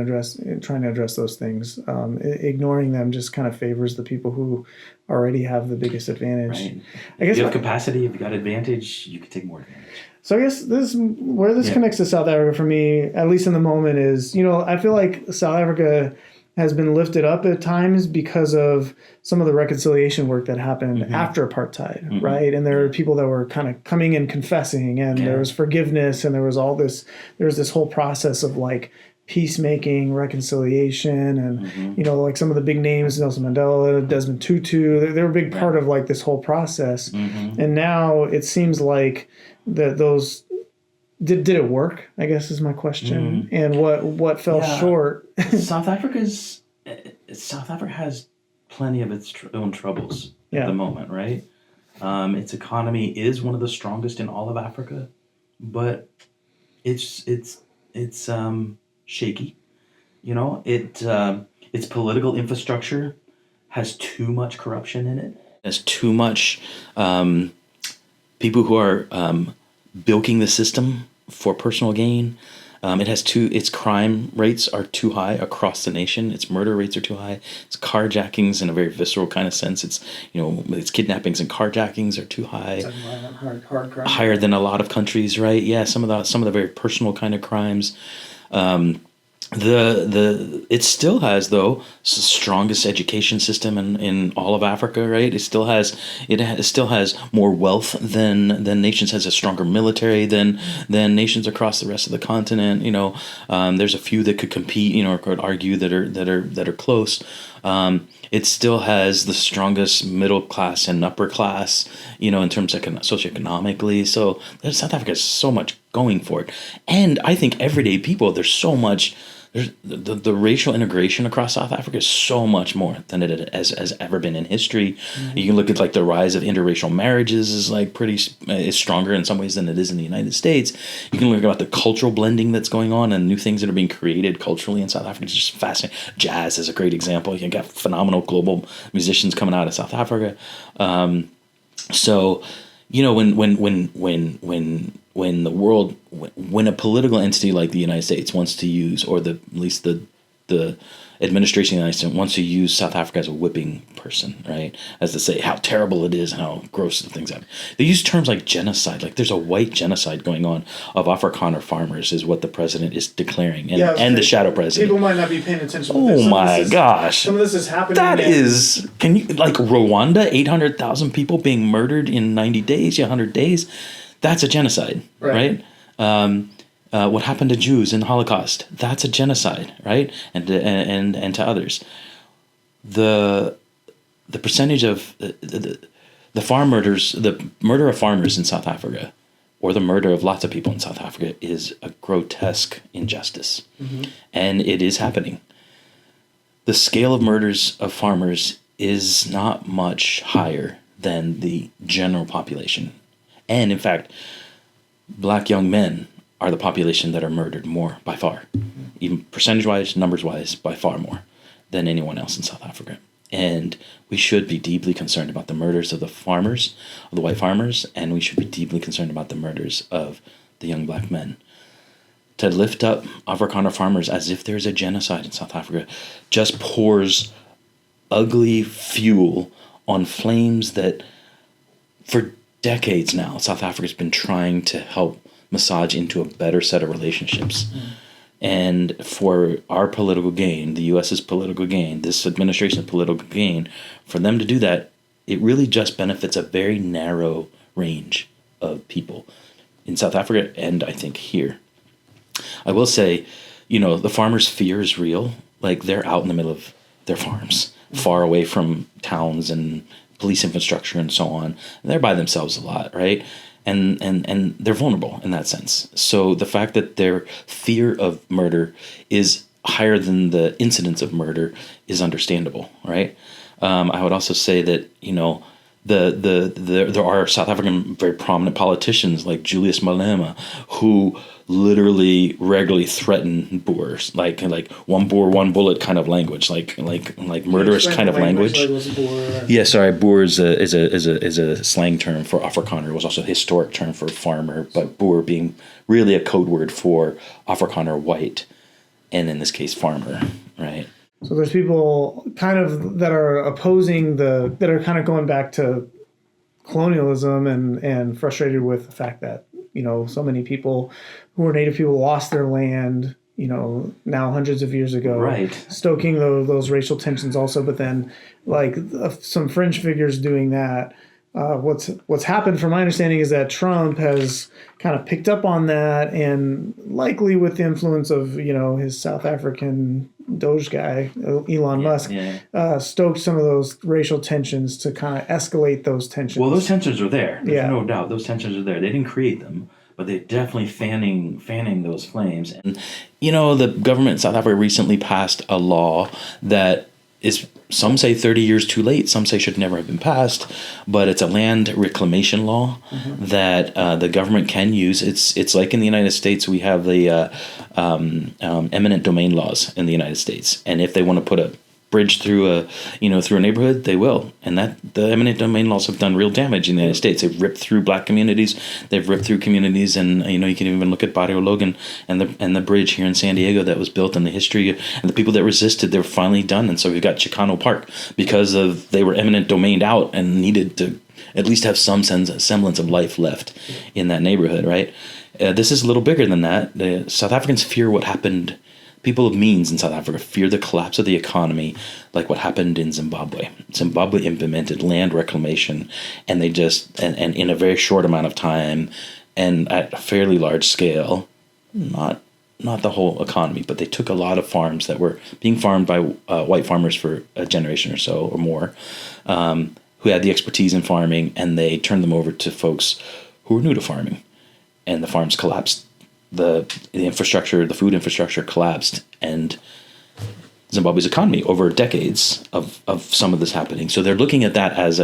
trying to address those things, ignoring them just kind of favors the people who already have the biggest advantage. Right. I guess If you have capacity, if you got advantage, you can take more advantage. So I guess where this connects to South Africa for me, at least in the moment, is, I feel like South Africa has been lifted up at times because of some of the reconciliation work that happened after apartheid, right? And there were people that were kind of coming and confessing, and there was forgiveness, and there was this whole process of like peacemaking, reconciliation, and like some of the big names, Nelson Mandela, Desmond Tutu, they were a big part of like this whole process. And now it seems like that those did it work, I guess, is my question. And what fell short? South Africa has plenty of its own troubles at the moment, right? Its economy is one of the strongest in all of Africa, but it's shaky. Its political infrastructure has too much corruption in it. There's too much people who are bilking the system for personal gain. Its crime rates are too high across the nation. Its murder rates are too high. Its carjackings, in a very visceral kind of sense, its kidnappings and carjackings are too high. Hard crime. Higher than a lot of countries, right? Yeah, some of the very personal kind of crimes. It still has, though, the strongest education system in all of Africa, right? It still has more wealth than nations, has a stronger military than nations across the rest of the continent. There's a few that could compete, or could argue that are close. It still has the strongest middle class and upper class, in terms of socioeconomically. So South Africa has so much going for it, and I think everyday people, there's so much. The racial integration across South Africa is so much more than it has ever been in history. You can look at like the rise of interracial marriages is stronger in some ways than it is in the United States. You can look about the cultural blending that's going on and new things that are being created culturally in South Africa. It's just fascinating. Jazz is a great example. You got phenomenal global musicians coming out of South Africa. So, when a political entity like the United States wants to use, or at least the administration of the United States wants to use South Africa as a whipping person, right? As to say how terrible it is and how gross the things happen. They use terms like genocide. Like there's a white genocide going on of Afrikaner farmers is what the president is declaring, and the shadow president. People might not be paying attention. Oh my gosh! Some of this is happening. Can you, like Rwanda, 800,000 people being murdered in 90 days, 100 days? That's a genocide, right? What happened to Jews in the Holocaust? That's a genocide, right? And to others. The percentage of the farm murders, the murder of farmers in South Africa, or the murder of lots of people in South Africa, is a grotesque injustice, and it is happening. The scale of murders of farmers is not much higher than the general population. And in fact, black young men are the population that are murdered more by far, even percentage-wise, numbers-wise, by far more than anyone else in South Africa. And we should be deeply concerned about the murders of the farmers, of the white farmers, and we should be deeply concerned about the murders of the young black men. To lift up Afrikaner farmers as if there's a genocide in South Africa just pours ugly fuel on flames that for decades now, South Africa's been trying to help massage into a better set of relationships. And for our political gain, the U.S.'s political gain, this administration's political gain, for them to do that, it really just benefits a very narrow range of people in South Africa and I think here. I will say, the farmers' fear is real. Like, they're out in the middle of their farms, far away from towns and police infrastructure and so on. And they're by themselves a lot, right? And they're vulnerable in that sense. So the fact that their fear of murder is higher than the incidence of murder is understandable, right? I would also say that, there are South African very prominent politicians like Julius Malema who literally regularly threaten Boers, like one Boer, one bullet kind of language, like murderous kind of language. Yeah, sorry, Boer is a slang term for Afrikaner. It was also a historic term for farmer, but Boer being really a code word for Afrikaner white, and in this case farmer, right? So there's people kind of that are opposing that are kind of going back to colonialism and frustrated with the fact that, so many people who are Native people lost their land, now hundreds of years ago, right? Stoking those racial tensions also, but then some fringe figures doing that. What's happened, from my understanding, is that Trump has kind of picked up on that, and likely with the influence of his South African Doge guy, Elon Musk, stoked some of those racial tensions to kind of escalate those tensions. Well, those tensions are there. There's no doubt. Those tensions are there. They didn't create them, but they're definitely fanning those flames. And the government in South Africa recently passed a law that is, some say 30 years too late, some say should never have been passed, but it's a land reclamation law that the government can use. It's like in the United States, we have the eminent domain laws in the United States, and if they want to put a bridge through a neighborhood, they will. And that the eminent domain laws have done real damage in the United States. They've ripped through black communities, they've ripped through communities, and you can even look at Barrio Logan and the bridge here in San Diego that was built, and the history and the people that resisted, they're finally done. And so we've got Chicano Park because they were eminent domained out and needed to at least have some semblance of life left in that neighborhood, right? This is a little bigger than that. The South Africans fear what happened. People of means in South Africa fear the collapse of the economy, like what happened in Zimbabwe. Zimbabwe implemented land reclamation, and they and in a very short amount of time and at a fairly large scale, not the whole economy, but they took a lot of farms that were being farmed by white farmers for a generation or so or more, who had the expertise in farming, and they turned them over to folks who were new to farming, and the farms collapsed. The infrastructure, the food infrastructure collapsed, and Zimbabwe's economy over decades of some of this happening. So they're looking at that as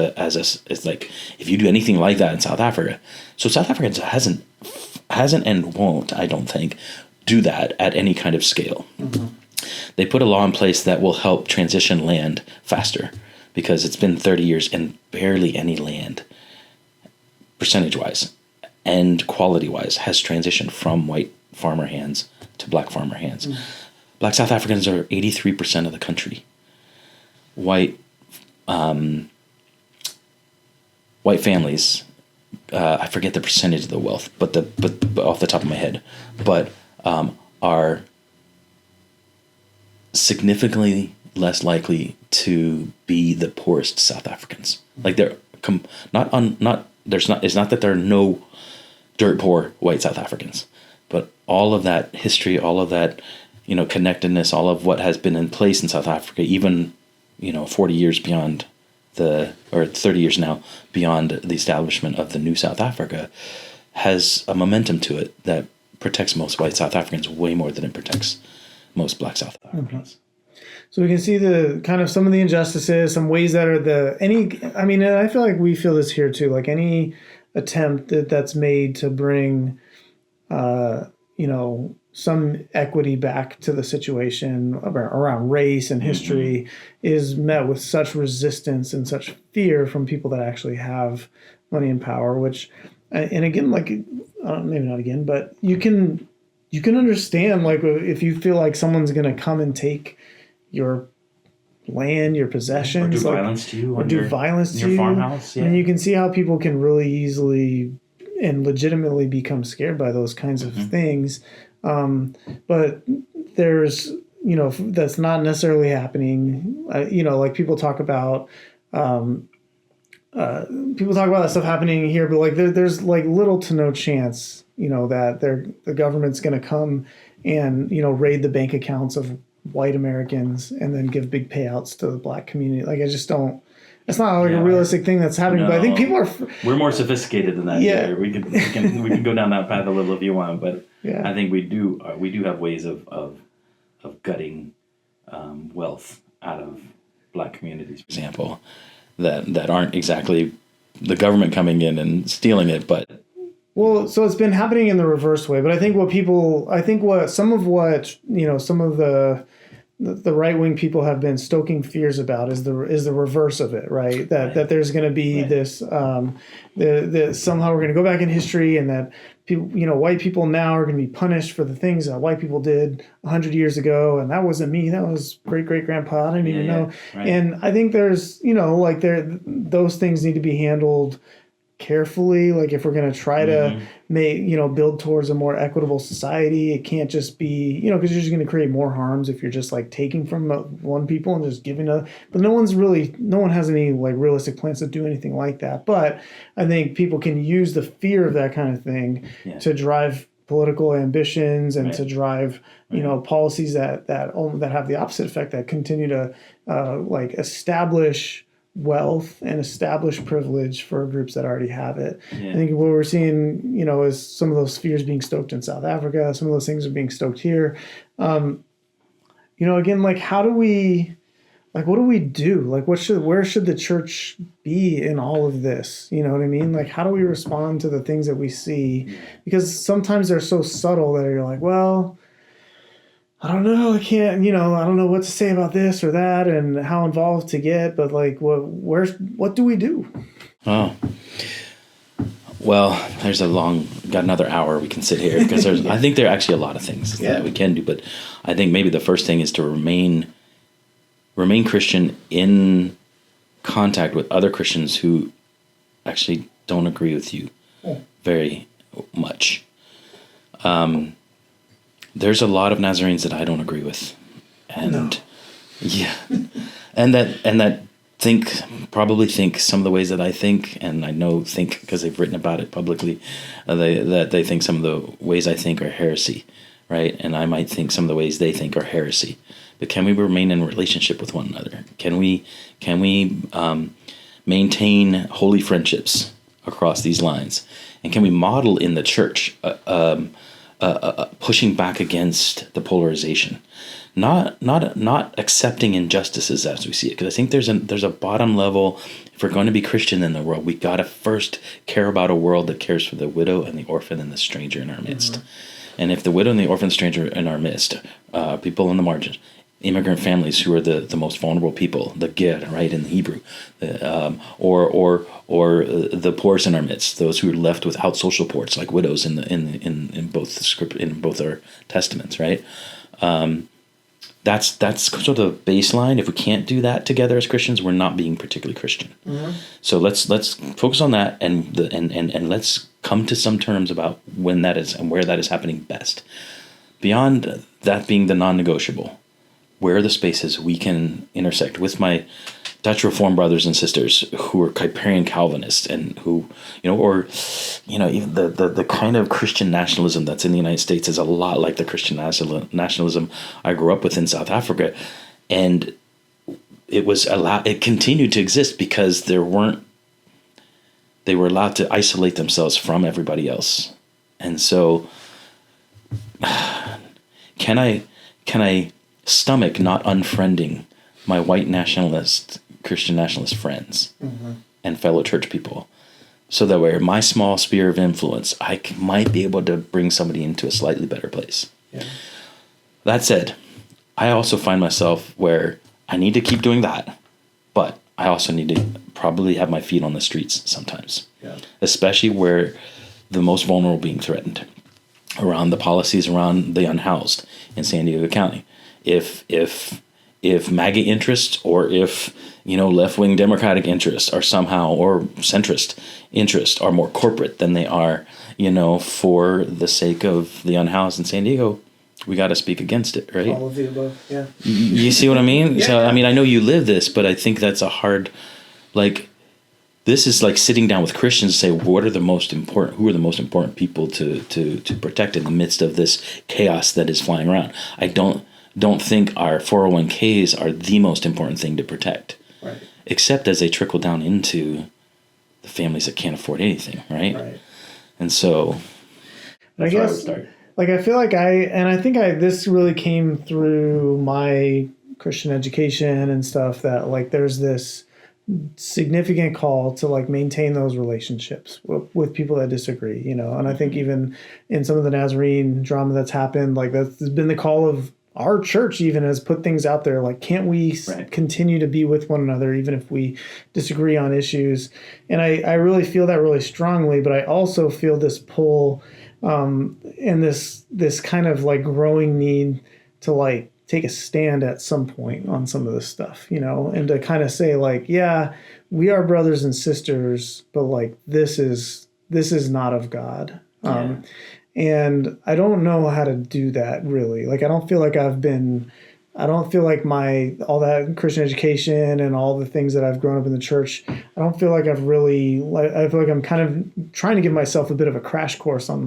like, if you do anything like that in South Africa. So South Africa hasn't and won't, I don't think, do that at any kind of scale. They put a law in place that will help transition land faster, because it's been 30 years and barely any land, percentage-wise and quality-wise, has transitioned from white farmer hands to black farmer hands. Black South Africans are 83% of the country. White families, I forget the percentage of the wealth, but off the top of my head, but are significantly less likely to be the poorest South Africans. Like, they're it's not that there are no dirt poor white South Africans, but all of that history, all of that, connectedness, all of what has been in place in South Africa, even, 40 years beyond or 30 years now beyond the establishment of the new South Africa, has a momentum to it that protects most white South Africans way more than it protects most black South Africans. So we can see the kind of some of the injustices, some ways that are and I feel like we feel this here too, like any attempt that's made to bring, some equity back to the situation around race and history is met with such resistance and such fear from people that actually have money and power, which, and again, like, maybe not again, but you can understand, like, if you feel like someone's going to come and take your land, your possessions, or do violence to you, or do violence to your farmhouse. Yeah. And you can see how people can really easily and legitimately become scared by those kinds of things. But there's, that's not necessarily happening. Like people talk about that stuff happening here, but like there's like little to no chance, that the government's going to come and, raid the bank accounts of white Americans and then give big payouts to the black community. Like I just don't. It's not like a realistic thing that's happening, but I think people are. We're more sophisticated than that. Yeah, here. We can go down that path a little if you want, but I think we do have ways of gutting wealth out of black communities, for example, that aren't exactly the government coming in and stealing it, but. Well, so it's been happening in the reverse way, but I think some of the right-wing people have been stoking fears about is the reverse of it, right? That there's going to be this, somehow we're going to go back in history, and that people, white people now are going to be punished for the things that white people did 100 years ago, and that wasn't me, that was great-great-grandpa, I didn't even know. Right. And I think there's, those things need to be handled carefully. Like if we're going to try to build towards a more equitable society, it can't just be, because you're just going to create more harms if you're just like taking from one people and just giving but no one has any like realistic plans to do anything like that. But I think people can use the fear of that kind of thing to drive political ambitions and to drive, policies that have the opposite effect, that continue to establish wealth and establish privilege for groups that already have it. I think what we're seeing, is some of those fears being stoked in South Africa. Some of those things are being stoked here. Again, like how do we, like what do we do? Like where should the church be in all of this? You know what I mean? Like how do we respond to the things that we see? Because sometimes they're so subtle that you're like, well, I don't know, I can't, I don't know what to say about this or that and how involved to get, but like, what do we do? Oh, well, got another hour we can sit here because I think there are actually a lot of things that we can do, but I think maybe the first thing is to remain Christian in contact with other Christians who actually don't agree with you very much. There's a lot of Nazarenes that I don't agree with, and and that probably think some of the ways that I think, and I know think because they've written about it publicly, that they think some of the ways I think are heresy, right? And I might think some of the ways they think are heresy. But can we remain in relationship with one another? Can we maintain holy friendships across these lines? And can we model in the church pushing back against the polarization, not accepting injustices as we see it? Because I think there's a bottom level. If we're going to be Christian in the world, we got to first care about a world that cares for the widow and the orphan and the stranger in our midst. And if the widow and the orphan and stranger in our midst, people on the margins, immigrant families who are the most vulnerable people, the ger, right, in the Hebrew, or the poorest in our midst, those who are left without social supports, like widows in both the script, in both our testaments, right? That's sort of the baseline. If we can't do that together as Christians, we're not being particularly Christian. So let's focus on that and let's come to some terms about when that is and where that is happening best. Beyond that being the non-negotiable, where are the spaces we can intersect with my Dutch Reformed brothers and sisters who are Kuyperian Calvinists and who, even the kind of Christian nationalism that's in the United States is a lot like the Christian nationalism I grew up with in South Africa. And it continued to exist because they were allowed to isolate themselves from everybody else. And so can I stomach not unfriending my white nationalist, Christian nationalist friends and fellow church people, so that where my small sphere of influence, I might be able to bring somebody into a slightly better place. Yeah. That said, I also find myself where I need to keep doing that, but I also need to probably have my feet on the streets sometimes, especially where the most vulnerable being threatened, around the policies around the unhoused in San Diego County. If if MAGA interests or if, left-wing Democratic interests are somehow, or centrist interests are more corporate than they are, for the sake of the unhoused in San Diego, we got to speak against it, right? All of the above, yeah. You see what I mean? Yeah. So, I mean, I know you live this, but I think that's a hard, this is like sitting down with Christians to say, who are the most important people to protect in the midst of this chaos that is flying around? I don't think our 401ks are the most important thing to protect, right, except as they trickle down into the families that can't afford anything, right? Right. And so I guess, I feel like this really came through my Christian education and stuff, that there's this significant call to maintain those relationships with people that disagree, and I think even in some of the Nazarene drama that's happened, that's been the call of our church, even has put things out there can't we continue to be with one another even if we disagree on issues? And I really feel that really strongly, but I also feel this pull and this kind of growing need to take a stand at some point on some of this stuff, and to kind of say yeah, we are brothers and sisters, but this is not of God. Yeah. And I don't know how to do that really. I don't feel like all that Christian education and all the things that I've grown up in the church, I don't feel like I've really, I feel like I'm kind of trying to give myself a bit of a crash course on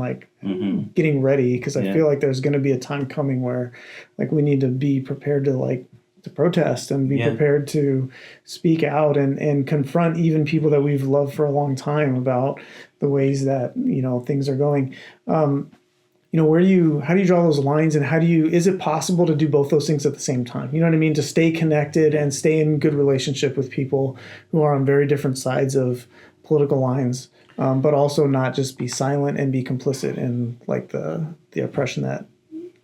getting ready. Cause I feel like there's going to be a time coming where we need to be prepared to protest and be prepared to speak out and confront even people that we've loved for a long time about the ways that, things are going. How do you draw those lines, and is it possible to do both those things at the same time? You know what I mean? To stay connected and stay in good relationship with people who are on very different sides of political lines, but also not just be silent and be complicit in the oppression that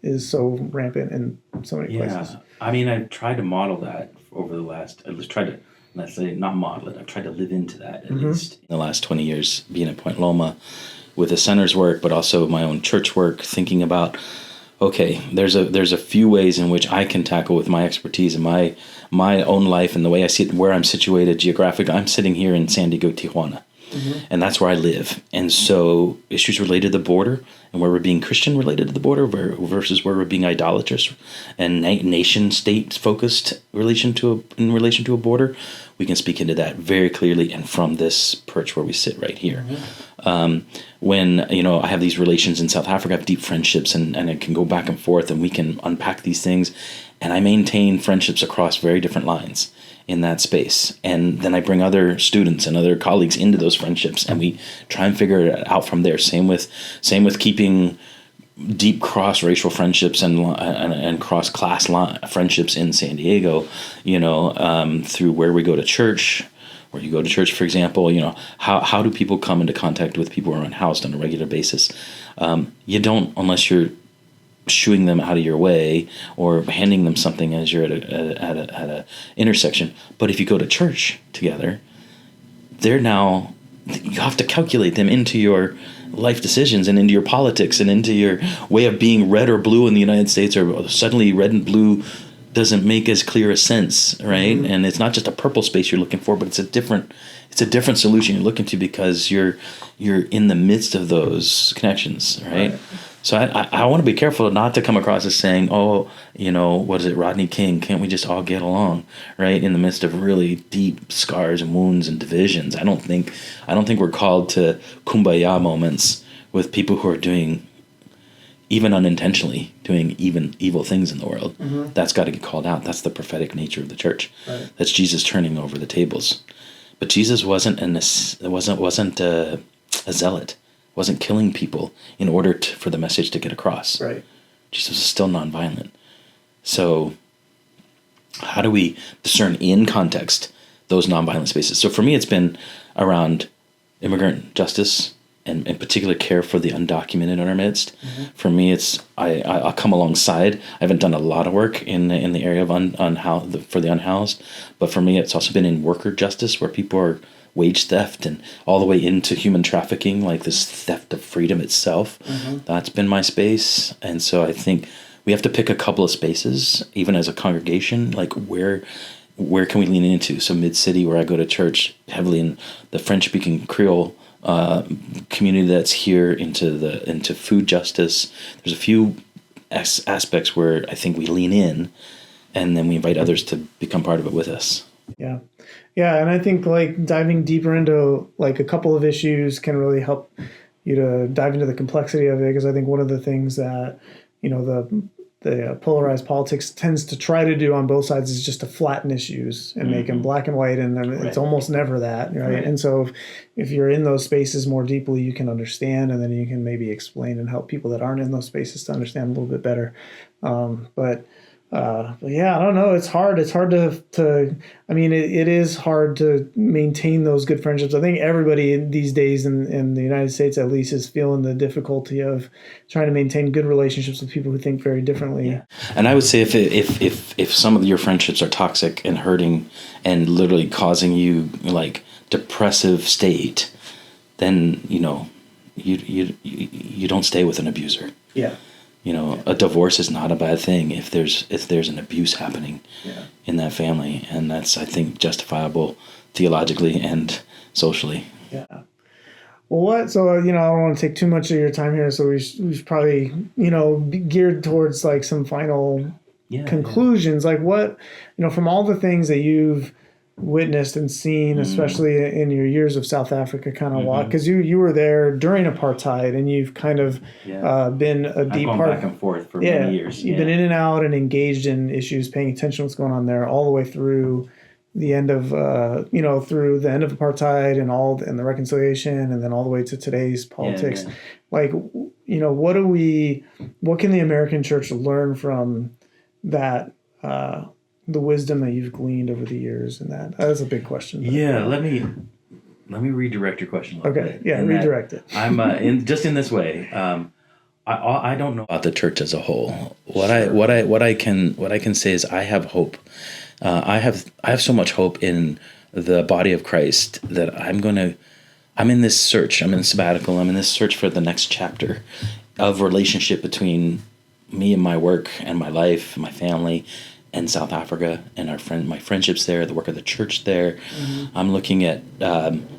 is so rampant in so many places. I mean, I've tried to model that over the last, let's say not model it, I've tried to live into that at least in the last 20 years, being at Point Loma with the center's work, but also my own church work, thinking about, okay, there's a few ways in which I can tackle with my expertise and my own life and the way I see it, where I'm situated geographically. I'm sitting here in San Diego, Tijuana. And that's where I live. And so issues related to the border and where we're being Christian related to the border versus where we're being idolatrous and nation state focused in relation to a border, we can speak into that very clearly and from this perch where we sit right here. When I have these relations in South Africa, I have deep friendships and I can go back and forth and we can unpack these things, and I maintain friendships across very different lines in that space. And then I bring other students and other colleagues into those friendships, and we try and figure it out from there. Same with keeping deep cross-racial friendships and cross-class friendships in San Diego, through where we go to church. Where you go to church, for example, how do people come into contact with people who are unhoused on a regular basis? You don't, unless you're shooing them out of your way or handing them something as you're at a intersection. But if you go to church together, you have to calculate them into your life decisions and into your politics and into your way of being red or blue in the United States, or suddenly red and blue doesn't make as clear a sense, right? And it's not just a purple space you're looking for, but it's a different solution you're looking to, because you're in the midst of those connections, right? So I want to be careful not to come across as saying, what is it, Rodney King? Can't we just all get along, right? In the midst of really deep scars and wounds and divisions. I don't think we're called to kumbaya moments with people who are doing, even unintentionally, doing even evil things in the world. That's got to get called out. That's the prophetic nature of the church. Right. That's Jesus turning over the tables. But Jesus wasn't a zealot. Wasn't killing people in order for the message to get across. Right. Jesus was still nonviolent. So how do we discern in context those nonviolent spaces? So for me, it's been around immigrant justice and in particular care for the undocumented in our midst. For me, it's I'll come alongside. I haven't done a lot of work in the area of for the unhoused, but for me, it's also been in worker justice, where people are wage theft and all the way into human trafficking, like this theft of freedom itself. That's been my space. And so I think we we have to pick a couple of spaces, even as a congregation, like where can we lean into? So Mid-City, where I go to church, heavily in the French-speaking Creole community that's here, into food justice. There's a few aspects where I think we lean in, and then we invite others to become part of it with us. Yeah. Yeah. And I think like diving deeper into like a couple of issues can really help you to dive into the complexity of it. Because I think one of the things that, the polarized politics tends to try to do on both sides is just to flatten issues and make them black and white. And then it's almost never that. Right. And so if you're in those spaces more deeply, you can understand, and then you can maybe explain and help people that aren't in those spaces to understand a little bit better. But yeah, I don't know. It's hard. It's hard to I mean, it is hard to maintain those good friendships. I think everybody these days in the United States, at least, is feeling the difficulty of trying to maintain good relationships with people who think very differently. Yeah. And I would say if some of your friendships are toxic and hurting and literally causing you like depressive state, then, you don't stay with an abuser. Yeah. A divorce is not a bad thing if there's an abuse happening in that family, and that's, I think, justifiable theologically and socially. Yeah. Well, so I don't want to take too much of your time here, so we should probably be geared towards like some final conclusions. Like what from all the things that you've witnessed and seen, especially in your years of South Africa, kind of walk, because you were there during apartheid, and you've kind of been a deep part. Back and forth for many years. You've been in and out and engaged in issues, paying attention to what's going on there, all the way through the end of through the end of apartheid and the reconciliation, and then all the way to today's politics. Like what can the American church learn from that? The wisdom that you've gleaned over the years, and that's a big question. Let me redirect your question a little bit. Redirect it. I'm in this way. I don't know about the church as a whole. What I can say is I have hope. I have so much hope in the body of Christ that I'm in this search. I'm in sabbatical. I'm in this search for the next chapter of relationship between me and my work and my life, my family, and South Africa, and my friendships there, the work of the church there. I'm looking at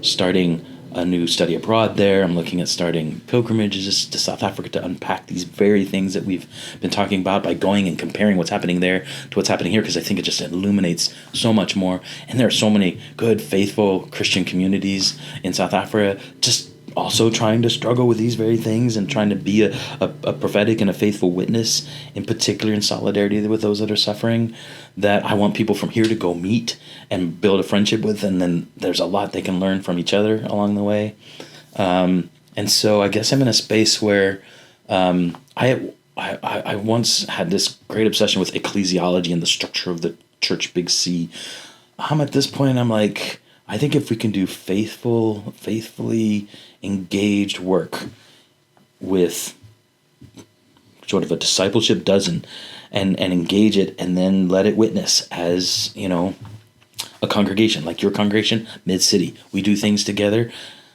starting a new study abroad there. I'm looking at starting pilgrimages to South Africa to unpack these very things that we've been talking about by going and comparing what's happening there to what's happening here, because I think it just illuminates so much more. And there are so many good, faithful Christian communities in South Africa just also trying to struggle with these very things and trying to be a prophetic and a faithful witness, in particular in solidarity with those that are suffering, that I want people from here to go meet and build a friendship with, and then there's a lot they can learn from each other along the way. And so I guess I'm in a space where I once had this great obsession with ecclesiology and the structure of the church, big C. I'm at this point, I'm like, I think if we can do faithfully engaged work with sort of a discipleship dozen and engage it, and then let it witness as, a congregation, like your congregation, Mid-City. We do things together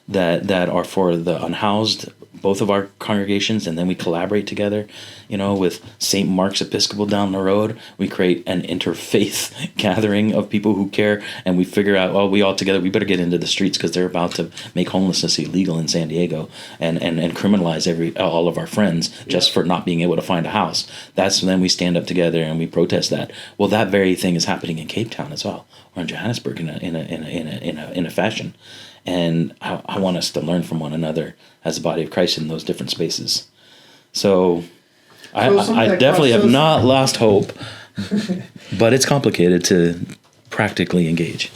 that are for the unhoused, both of our congregations, and then we collaborate together, with St. Mark's Episcopal down the road. We create an interfaith gathering of people who care, and we figure out, well, we all together, we better get into the streets because they're about to make homelessness illegal in San Diego and criminalize all of our friends just for not being able to find a house. That's when we stand up together and we protest that. Well, that very thing is happening in Cape Town as well, or in Johannesburg in a fashion. And I want us to learn from one another as a body of Christ in those different spaces. So I definitely have not lost hope, but it's complicated to practically engage.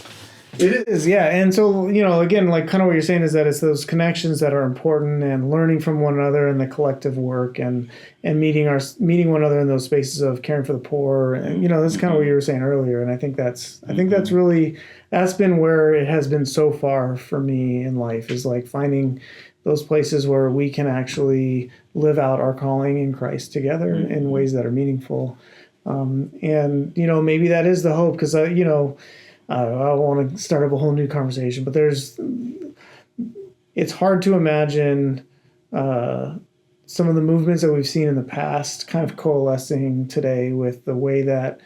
It is, yeah. And so, again, like kind of what you're saying is that it's those connections that are important, and learning from one another and the collective work, and meeting one another in those spaces of caring for the poor. And, that's kind of what you were saying earlier. And I think that's really, that's been where it has been so far for me in life, is like finding those places where we can actually live out our calling in Christ together in ways that are meaningful. And, maybe that is the hope, because, I want to start up a whole new conversation, but it's hard to imagine some of the movements that we've seen in the past kind of coalescing today with the way that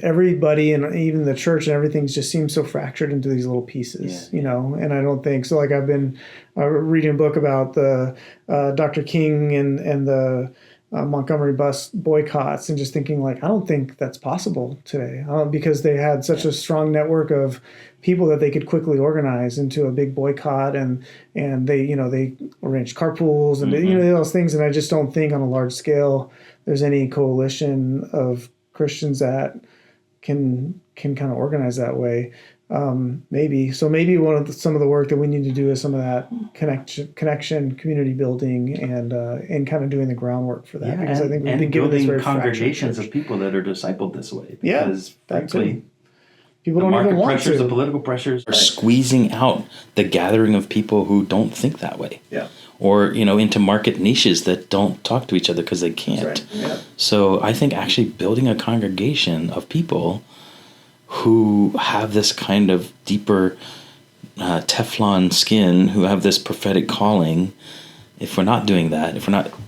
everybody and even the church and everything just seems so fractured into these little pieces, you know. And I don't think so. Like I've been reading a book about the Dr. King and the Montgomery bus boycotts, and just thinking like I don't think that's possible today, because they had such a strong network of people that they could quickly organize into a big boycott, and they arranged carpools and those things. And I just don't think on a large scale there's any coalition of Christians that can kind of organize that way. Maybe some of the work that we need to do is some of that connection, community building, and kind of doing the groundwork for that. Because I think we've been given this very congregations of people that are discipled this way. Because frankly, people don't even want to. The political pressures are squeezing out the gathering of people who don't think that way. Yeah. Or, into market niches that don't talk to each other because they can't. Right. Yeah. So I think actually building a congregation of people who have this kind of deeper Teflon skin, who have this prophetic calling, if we're not doing that,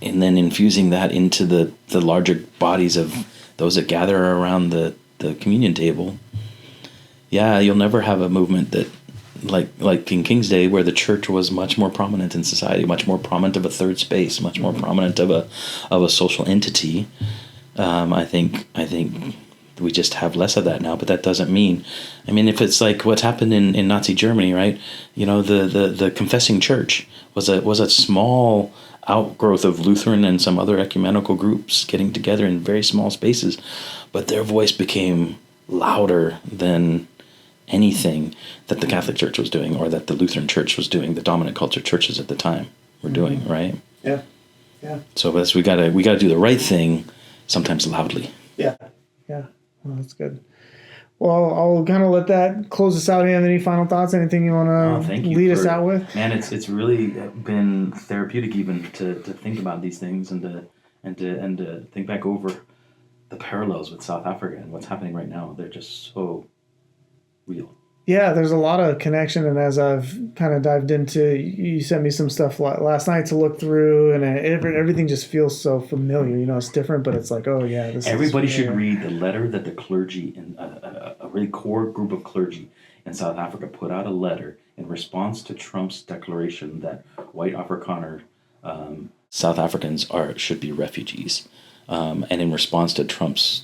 and then infusing that into the larger bodies of those that gather around the communion table, you'll never have a movement that, like in King's Day, where the church was much more prominent in society, much more prominent of a third space, much more prominent of a social entity. I think we just have less of that now, but that doesn't mean, if it's like what's happened in Nazi Germany, right? The confessing church was a small outgrowth of Lutheran and some other ecumenical groups getting together in very small spaces, but their voice became louder than anything that the Catholic Church was doing or that the Lutheran Church was doing, the dominant culture churches at the time were doing, right? Yeah. So we gotta do the right thing, sometimes loudly. Yeah. Well, that's good. Well, I'll kind of let that close us out. Do you have any final thoughts? Anything you want to lead us out with? Man, it's really been therapeutic even to think about these things and to think back over the parallels with South Africa and what's happening right now. They're just so real. Yeah, there's a lot of connection, and as I've kind of dived into, you sent me some stuff last night to look through, and everything just feels so familiar. It's different, but it's like, oh yeah, everybody should read the letter that the clergy and a really core group of clergy in South Africa put out a letter in response to Trump's declaration that white Afrikaner South Africans should be refugees, and in response to Trump's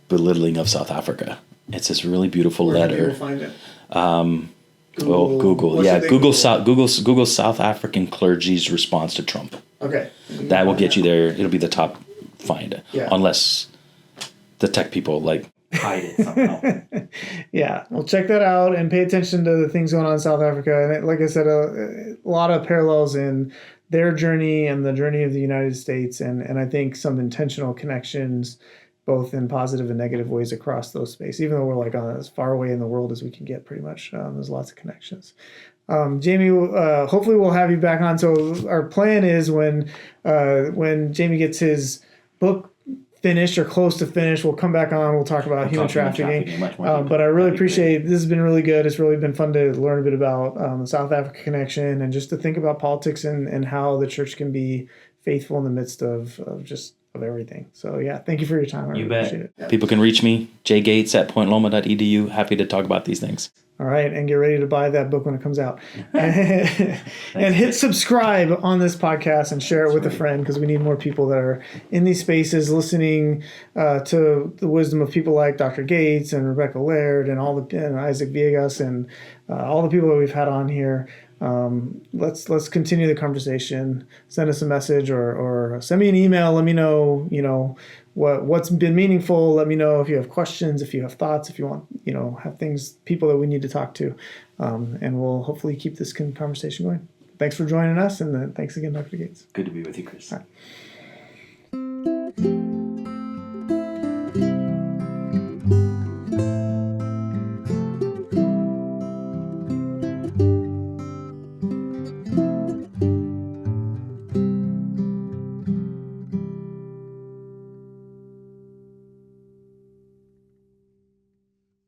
belittling of South Africa. It's this really beautiful letter. Where can people find it? Google. Yeah, Google South African clergy's response to Trump. Okay. That will get you there. It'll be the top find. Yeah. Unless the tech people hide it somehow. Yeah. Well, check that out and pay attention to the things going on in South Africa. And like I said, a lot of parallels in their journey and the journey of the United States. And I think some intentional connections, both in positive and negative ways across those spaces. Even though we're as far away in the world as we can get, pretty much. There's lots of connections. Jamie, hopefully we'll have you back on. So our plan is when Jamie gets his book finished or close to finish, we'll come back on. We'll talk about human trafficking. But I really appreciate this. Has been really good. It's really been fun to learn a bit about the South Africa connection and just to think about politics and how the church can be faithful in the midst of everything. So yeah, thank you for your time. You bet. Appreciate it. Yeah. People can reach me, jgates@pointloma.edu. Happy to talk about these things. All right, and get ready to buy that book when it comes out. And hit subscribe on this podcast and share it with a friend, because we need more people that are in these spaces listening to the wisdom of people like Dr. Gates and Rebecca Laird and and Isaac Villegas and all the people that we've had on here. Let's continue the conversation. Send us a message or send me an email. Let me know, what's been meaningful. Let me know if you have questions, if you have thoughts, if you want, have people that we need to talk to. And we'll hopefully keep this conversation going. Thanks for joining us. And thanks again, Dr. Gates. Good to be with you, Chris. All right.